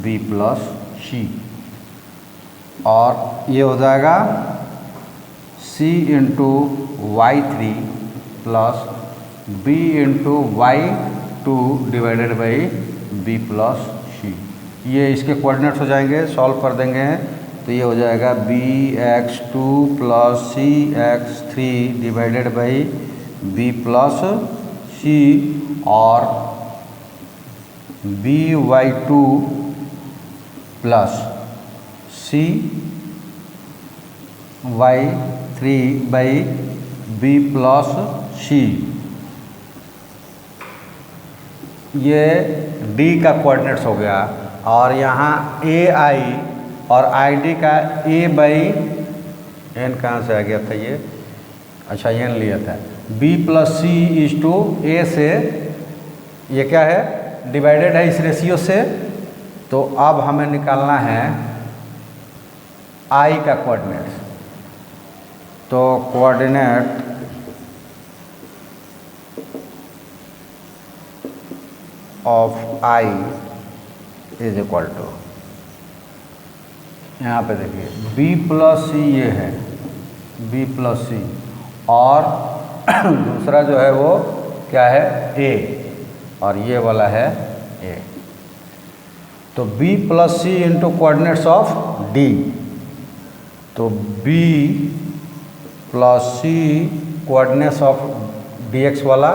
b plus c, और ये हो जाएगा c into y three plus b into y two divided by b plus c. ये इसके कोऑर्डिनेट्स हो जाएंगे, सॉल्व कर देंगे तो ये हो जाएगा b x two plus c x three divided by b plus c, और b y two plus c y three by b plus c. ये डी का कोऑर्डिनेट्स हो गया, और यहाँ ए आई और आई डी का ए बाई एन कहाँ से आ गया था ये, अच्छा एन लिया था, b plus c is two a से, ये क्या है डिवाइडेड है इस रेशियो से, तो अब हमें निकालना है आई का कोऑर्डिनेट, तो coordinate of I is equal to, यहाँ पे देखिए b प्लस सी ये है b प्लस सी, और दूसरा जो है वो क्या है a, और ये वाला है a, तो b plus C into coordinates of d, तो b plus C coordinates of dx वाला,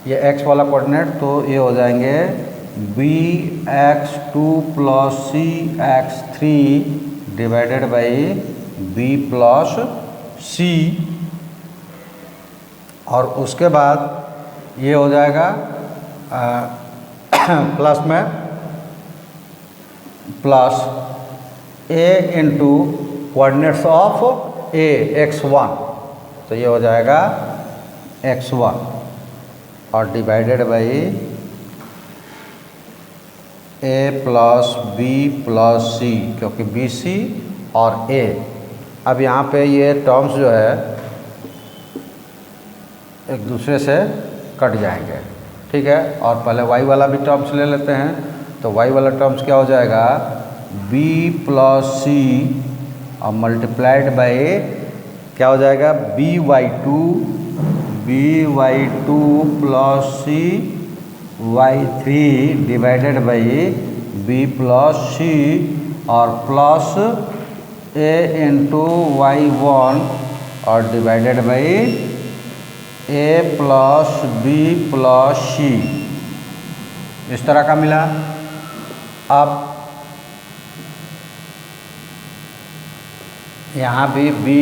ये x वाला कोऑर्डिनेट, तो ये हो जाएंगे b x two plus c x three divided by b plus c, और उसके बाद ये हो जाएगा प्लस में plus a into coordinates of a x one, तो ये हो जाएगा एक्स वन, और divided by a plus b plus c, क्योंकि बी सी और ए, अब यहाँ पे ये टर्म्स जो है एक दूसरे से कट जाएंगे, ठीक है, और पहले y वाला भी टर्म्स ले लेते हैं, तो y वाला टर्म्स क्या हो जाएगा b प्लस सी और मल्टीप्लाइड बाई क्या हो जाएगा b y two plus c y three divided by b plus c, और plus a into y one और divided by a plus b plus c, इस तरह का मिला। अब यहाँ भी b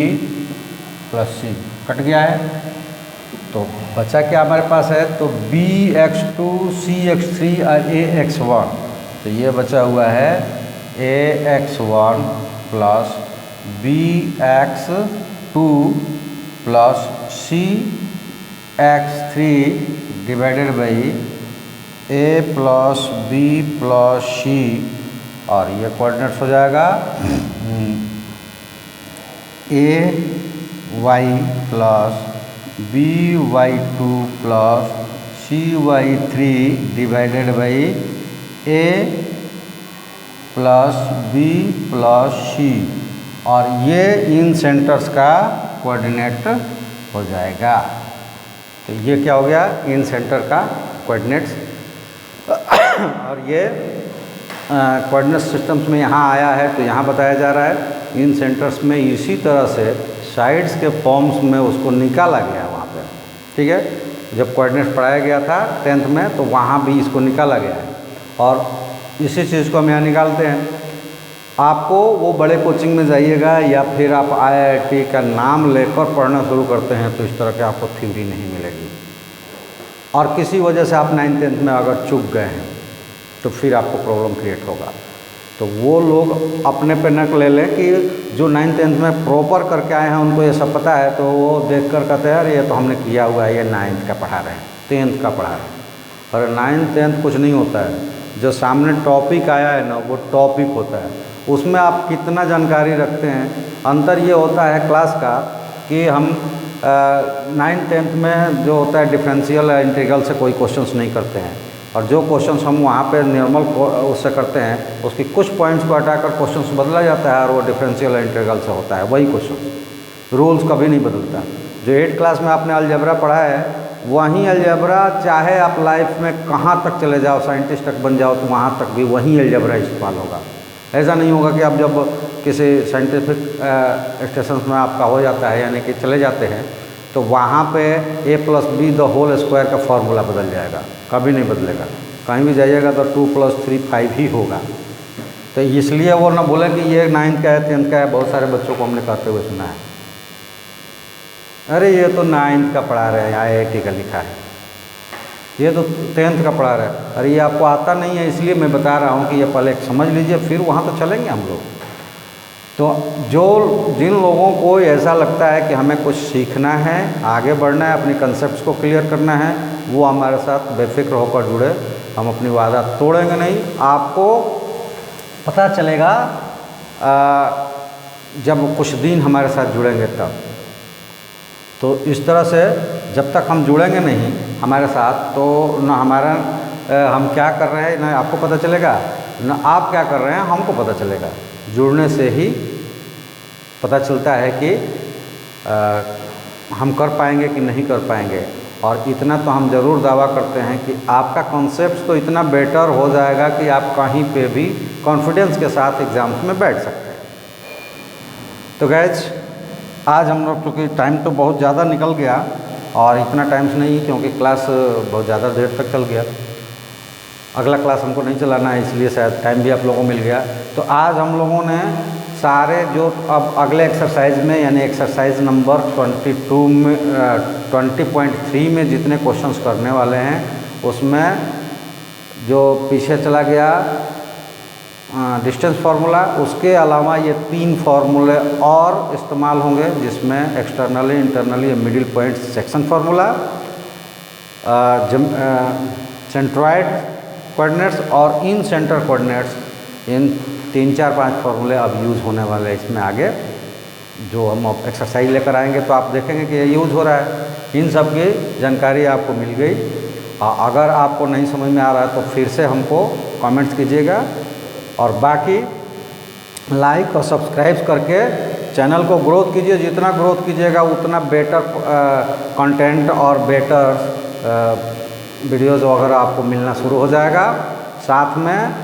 प्लस सी कट गया है, तो बचा क्या हमारे पास है, तो b x two c x three और ए एक्स वन, तो ये बचा हुआ है a x one plus b x two plus c x three divided by a plus b plus c, और ये कोऑर्डिनेट्स हो जाएगा a y plus b y two plus c y three divided by a plus b plus c, और ये इन centres का coordinate हो जाएगा। तो ये क्या हो गया इन सेंटर का कोऑर्डिनेट्स, और ये कोऑर्डिनेट सिस्टम्स में यहाँ आया है, तो यहाँ बताया जा रहा है इन सेंटर्स में इसी तरह से साइड्स के फॉर्म्स में उसको निकाला गया वहाँ पे, ठीक है, जब कोऑर्डिनेट्स पढ़ाया गया था 10th में, तो वहाँ भी इसको निकाला गया है, और इसी चीज़ को हम यहाँ निकालते हैं। आपको वो बड़े कोचिंग में जाइएगा या फिर आप IIT का नाम लेकर पढ़ना शुरू करते हैं तो इस तरह के आपको थ्योरी नहीं मिलेगी, और किसी वजह से आप 9th 10th में अगर चूक गए हैं तो फिर आपको प्रॉब्लम क्रिएट होगा। तो वो लोग अपने पे नक ले लें कि जो 9th 10th में प्रॉपर करके आए हैं उनको ये सब पता है, तो वो देख कर कहते हैं यार ये तो हमने किया हुआ है, ये 9th का पढ़ा रहे हैं, 10th का पढ़ा रहे हैं। और 9th 10th कुछ नहीं होता है, जो सामने टॉपिक आया है ना वो टॉपिक होता है, उसमें आप कितना जानकारी रखते हैं। अंतर ये होता है क्लास का कि हम 9th 10th में जो होता है डिफरेंशियल इंटीग्रल से कोई क्वेश्चंस नहीं करते हैं, और जो क्वेश्चंस हम वहाँ पे नॉर्मल उससे करते हैं उसके कुछ पॉइंट्स को हटाकर क्वेश्चंस बदला जाता है और वो डिफरेंशियल इंटीग्रल से होता है वही क्वेश्चन, रूल्स कभी नहीं बदलता। जो 8th क्लास में आपने अलजेब्रा पढ़ा है वहीं अलजेब्रा, चाहे आप लाइफ में कहाँ तक चले जाओ, साइंटिस्ट तक बन जाओ, तो वहाँ तक भी वहीं अलजेब्रा इस्तेमाल होगा। ऐसा नहीं होगा कि आप जब किसी साइंटिफिक स्टेशन में आपका हो जाता है यानी कि चले जाते हैं तो वहाँ पे a+b² का फॉर्मूला बदल जाएगा, कभी नहीं बदलेगा। कहीं भी जाइएगा तो 2 + 3 5 ही होगा। तो इसलिए वो ना बोले कि ये 9th का है 10th का है। बहुत सारे बच्चों को हमने कहते हुए सुना है, अरे ये तो 9th का पढ़ा रहे हैं, IIT का लिखा है, ये तो 10th का पढ़ा रहा है। अरे ये आपको आता नहीं है, इसलिए मैं बता रहा हूँ कि ये पहले समझ लीजिए, फिर वहाँ तो चलेंगे हम लोग। तो जिन लोगों को ऐसा लगता है कि हमें कुछ सीखना है, आगे बढ़ना है, अपने कंसेप्ट्स को क्लियर करना है, वो हमारे साथ बेफिक्र होकर जुड़े। हम अपनी वादा तोड़ेंगे नहीं। आपको पता चलेगा जब कुछ दिन हमारे साथ जुड़ेंगे तब। तो इस तरह से जब तक हम जुड़ेंगे नहीं हमारे साथ तो ना हमारा हम क्या कर रहे हैं ना आपको पता चलेगा, ना आप क्या कर रहे हैं हमको पता चलेगा। जुड़ने से ही पता चलता है कि हम कर पाएंगे कि नहीं कर पाएंगे। और इतना तो हम ज़रूर दावा करते हैं कि आपका कॉन्सेप्ट तो इतना बेटर हो जाएगा कि आप कहीं पे भी कॉन्फिडेंस के साथ एग्ज़ाम्स में बैठ सकते हैं। तो गाइज आज हम लोग क्योंकि टाइम तो बहुत ज़्यादा निकल गया और इतना टाइम से नहीं क्योंकि क्लास बहुत ज़्यादा देर तक चल गया, अगला क्लास हमको नहीं चलाना है इसलिए शायद टाइम भी आप लोगों को मिल गया। तो आज हम लोगों ने सारे जो अब अगले एक्सरसाइज में यानी एक्सरसाइज नंबर 22 में 20.3 में जितने क्वेश्चंस करने वाले हैं उसमें जो पीछे चला गया डिस्टेंस फार्मूला, उसके अलावा ये 3 फार्मूले और इस्तेमाल होंगे जिसमें externally, internally, middle point section formula, centroid coordinates और इन सेंटर कोऑर्डिनेट्स, इन 3, 4, 5 फार्मूले अब यूज़ होने वाले हैं इसमें। आगे जो हम एक्सरसाइज लेकर आएंगे तो आप देखेंगे कि ये यूज़ हो रहा है। इन सब की जानकारी आपको मिल गई। अगर आपको नहीं समझ में आ रहा है तो फिर से हमको कमेंट्स कीजिएगा और बाकी लाइक और सब्सक्राइब करके चैनल को ग्रोथ कीजिए। जितना ग्रोथ कीजिएगा उतना बेटर कंटेंट और बेटर वीडियोज़ वगैरह आपको मिलना शुरू हो जाएगा। साथ में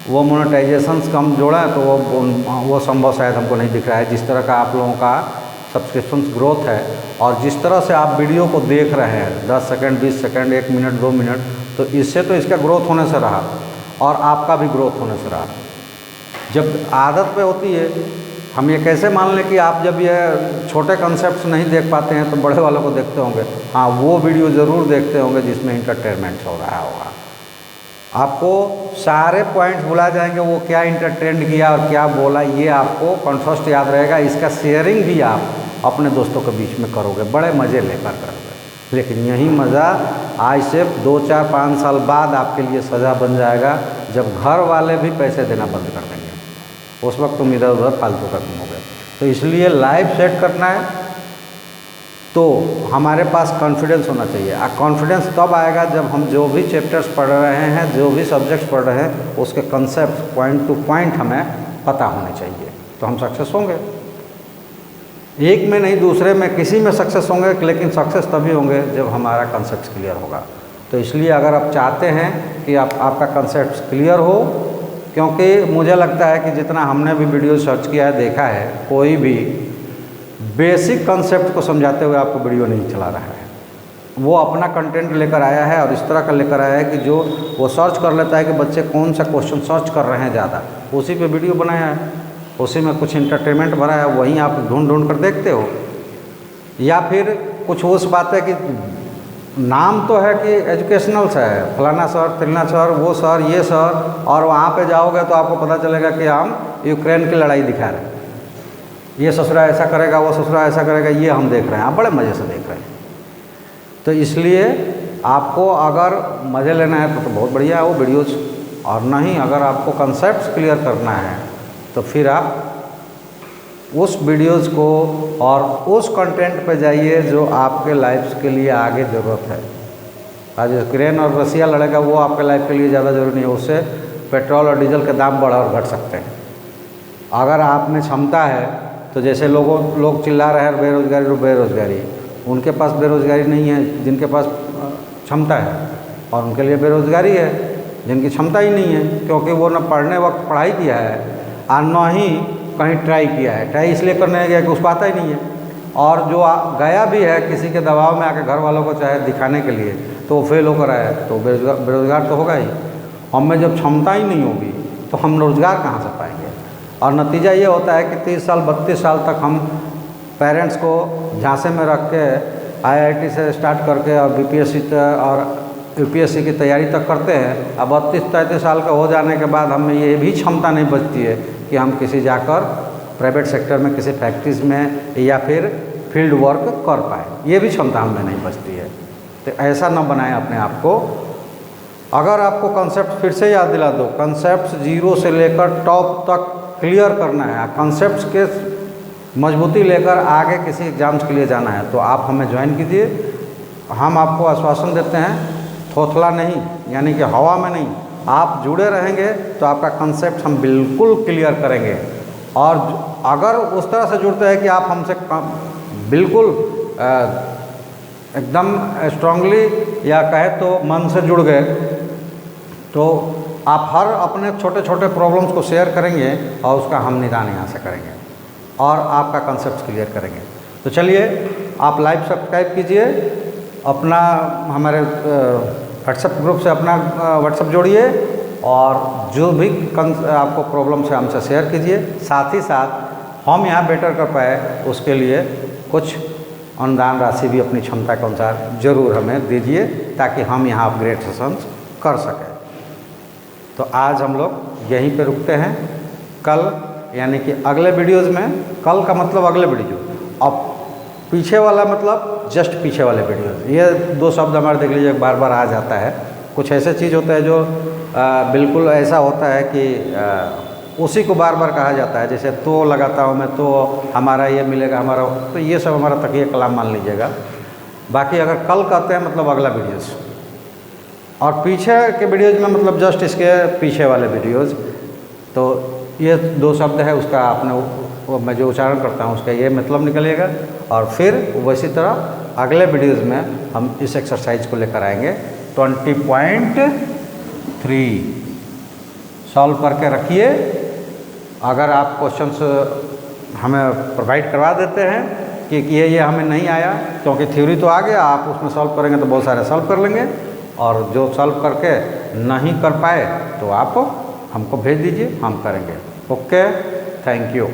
वो मोनेटाइजेशंस का हम जोड़ें तो वो संभव शायद हमको नहीं दिख रहा है। जिस तरह का आप लोगों का सब्सक्रिप्शन ग्रोथ है और जिस तरह से आप वीडियो को देख रहे हैं 10 सेकंड, 20 सेकंड, 1 मिनट, 2 मिनट, तो इससे तो इसका ग्रोथ होने से रहा और आपका भी ग्रोथ होने से रहा। जब आदत पे होती है, हम ये कैसे मान लें कि आप जब ये छोटे कॉन्सेप्ट्स नहीं देख पाते हैं तो बड़े वालों को देखते होंगे। हाँ, वो वीडियो ज़रूर देखते होंगे जिसमें इंटरटेनमेंट हो रहा होगा। आपको सारे पॉइंट्स भुला जाएंगे, वो क्या इंटरटेन किया और क्या बोला ये आपको कॉन्सेप्ट याद रहेगा। इसका शेयरिंग भी आप अपने दोस्तों के बीच में करोगे, बड़े मज़े लेकर करोगे। लेकिन यही मज़ा आज से 2, 4, 5 साल बाद आपके लिए सज़ा बन जाएगा जब घर वाले भी पैसे देना बंद कर देंगे। उस वक्त तुम इधर उधर फालतू खत्म हो गए। तो इसलिए लाइव सेट करना है तो हमारे पास कॉन्फिडेंस होना चाहिए। कॉन्फिडेंस तब आएगा जब हम जो भी चैप्टर्स पढ़ रहे हैं, जो भी सब्जेक्ट्स पढ़ रहे हैं, उसके कंसेप्ट पॉइंट टू पॉइंट हमें पता होने चाहिए, तो हम सक्सेस होंगे। एक में नहीं, दूसरे में, किसी में सक्सेस होंगे, लेकिन सक्सेस तभी होंगे जब हमारा कंसेप्ट क्लियर होगा। तो इसलिए अगर आप चाहते हैं कि आपका कंसेप्ट क्लियर हो, क्योंकि मुझे लगता है कि जितना हमने भी वीडियो सर्च किया है, देखा है, कोई भी बेसिक कंसेप्ट को समझाते हुए आपको वीडियो नहीं चला रहा है। वो अपना कंटेंट लेकर आया है और इस तरह का लेकर आया है कि जो वो सर्च कर लेता है कि बच्चे कौन सा क्वेश्चन सर्च कर रहे हैं ज़्यादा, उसी पे वीडियो बनाया है, उसी में कुछ इंटरटेनमेंट भरा है, वहीं आप ढूंढ ढूंढ कर देखते हो। या फिर कुछ उस बात है कि नाम तो है कि एजुकेशनल से है, फलाना शहर, तिलना शहर, वो शहर, ये शहर, और वहाँ पे जाओगे तो आपको पता चलेगा कि हम यूक्रेन की लड़ाई दिखा रहे हैं, ये ससुरा ऐसा करेगा, वो ससुरा ऐसा करेगा, ये हम देख रहे हैं, आप बड़े मज़े से देख रहे हैं। तो इसलिए आपको अगर मज़े लेना है तो बहुत बढ़िया है वो वीडियोज़, और नहीं अगर आपको कंसेप्ट क्लियर करना है तो फिर आप उस वीडियोज़ को और उस कंटेंट पे जाइए जो आपके लाइफ के लिए आगे ज़रूरत है। आज यूक्रेन और रसिया लड़ेगा, वो आपके लाइफ के लिए ज़्यादा ज़रूरी नहीं है, उससे पेट्रोल और डीजल के दाम बढ़ और घट सकते हैं। अगर आप में क्षमता है तो जैसे लोग चिल्ला रहे हैं बेरोज़गारी बेरोज़गारी, उनके पास बेरोज़गारी नहीं है जिनके पास क्षमता है, और उनके लिए बेरोज़गारी है जिनकी क्षमता ही नहीं है, क्योंकि वो न पढ़ने वक्त पढ़ाई किया है और न ही कहीं ट्राई किया है। ट्राई इसलिए करने गया कि उसको आता ही नहीं है, और जो गया भी है किसी के दबाव में आके घर वालों को चाहे दिखाने के लिए, तो वो फेल होकर आया तो बेरोज़गार तो होगा ही। हम में जब क्षमता ही नहीं होगी तो हम रोज़गार कहाँ से पाएंगे? और नतीजा ये होता है कि 30 साल 32 साल तक हम पेरेंट्स को झांसे में रख के IIT से स्टार्ट करके और BPSC और UPSC की तैयारी तक करते हैं। अब 32-33 साल का हो जाने के बाद हमें ये भी क्षमता नहीं बचती है कि हम किसी जाकर प्राइवेट सेक्टर में किसी फैक्ट्रीज में या फिर फील्ड वर्क कर पाए, ये भी क्षमता हमें नहीं बचती है। तो ऐसा न बनाएं अपने आप को। अगर आपको कंसेप्ट फिर से याद दिला दो, कंसेप्ट 0 से लेकर टॉप तक क्लियर करना है, कंसेप्ट के मजबूती लेकर आगे किसी एग्ज़ाम्स के लिए जाना है तो आप हमें ज्वाइन कीजिए। हम आपको आश्वासन देते हैं, थोथला नहीं, यानी कि हवा में नहीं, आप जुड़े रहेंगे तो आपका कंसेप्ट हम बिल्कुल क्लियर करेंगे। और अगर उस तरह से जुड़ते हैं कि आप हमसे बिल्कुल एकदम स्ट्रांगली या कहे तो मन से जुड़ गए, तो आप हर अपने छोटे छोटे प्रॉब्लम्स को शेयर करेंगे और उसका हम निदान यहाँ से करेंगे और आपका कंसेप्ट क्लियर करेंगे। तो चलिए आप लाइव सब्सक्राइब कीजिए, अपना हमारे व्हाट्सएप ग्रुप से अपना व्हाट्सएप जोड़िए और जो भी आपको प्रॉब्लम है हमसे शेयर कीजिए। साथ ही साथ हम यहाँ बेटर कर पाए उसके लिए कुछ अनुदान राशि भी अपनी क्षमता के अनुसार ज़रूर हमें दीजिए ताकि हम यहाँ अपग्रेड सेशंस कर सकें। तो आज हम लोग यहीं पे रुकते हैं। कल यानी कि अगले वीडियोज़ में, कल का मतलब अगले वीडियो, अब पीछे वाला मतलब जस्ट पीछे वाले वीडियोज़, ये दो शब्द हमारे देख लीजिए बार बार आ जाता है। कुछ ऐसे चीज़ होता है जो बिल्कुल ऐसा होता है कि उसी को बार बार कहा जाता है, जैसे तो लगाता हूँ मैं तो हमारा ये मिलेगा हमारा, तो ये सब हमारा तकिया कलाम मान लीजिएगा। बाकी अगर कल कहते हैं मतलब अगला वीडियोज़, और पीछे के वीडियोज़ में मतलब जस्ट इसके पीछे वाले वीडियोज़। तो ये दो शब्द है, उसका आपने मैं जो उच्चारण करता हूँ उसका ये मतलब निकलेगा। और फिर वैसी तरह अगले वीडियोज़ में हम इस एक्सरसाइज को लेकर आएंगे 20.3 सॉल्व करके रखिए। अगर आप क्वेश्चंस हमें प्रोवाइड करवा देते हैं कि ये हमें नहीं आया, क्योंकि थ्योरी तो आ गया, आप उसमें सॉल्व करेंगे तो बहुत सारे सॉल्व कर लेंगे, और जो सॉल्व करके नहीं कर पाए तो आप हमको भेज दीजिए, हम करेंगे। Okay, thank you.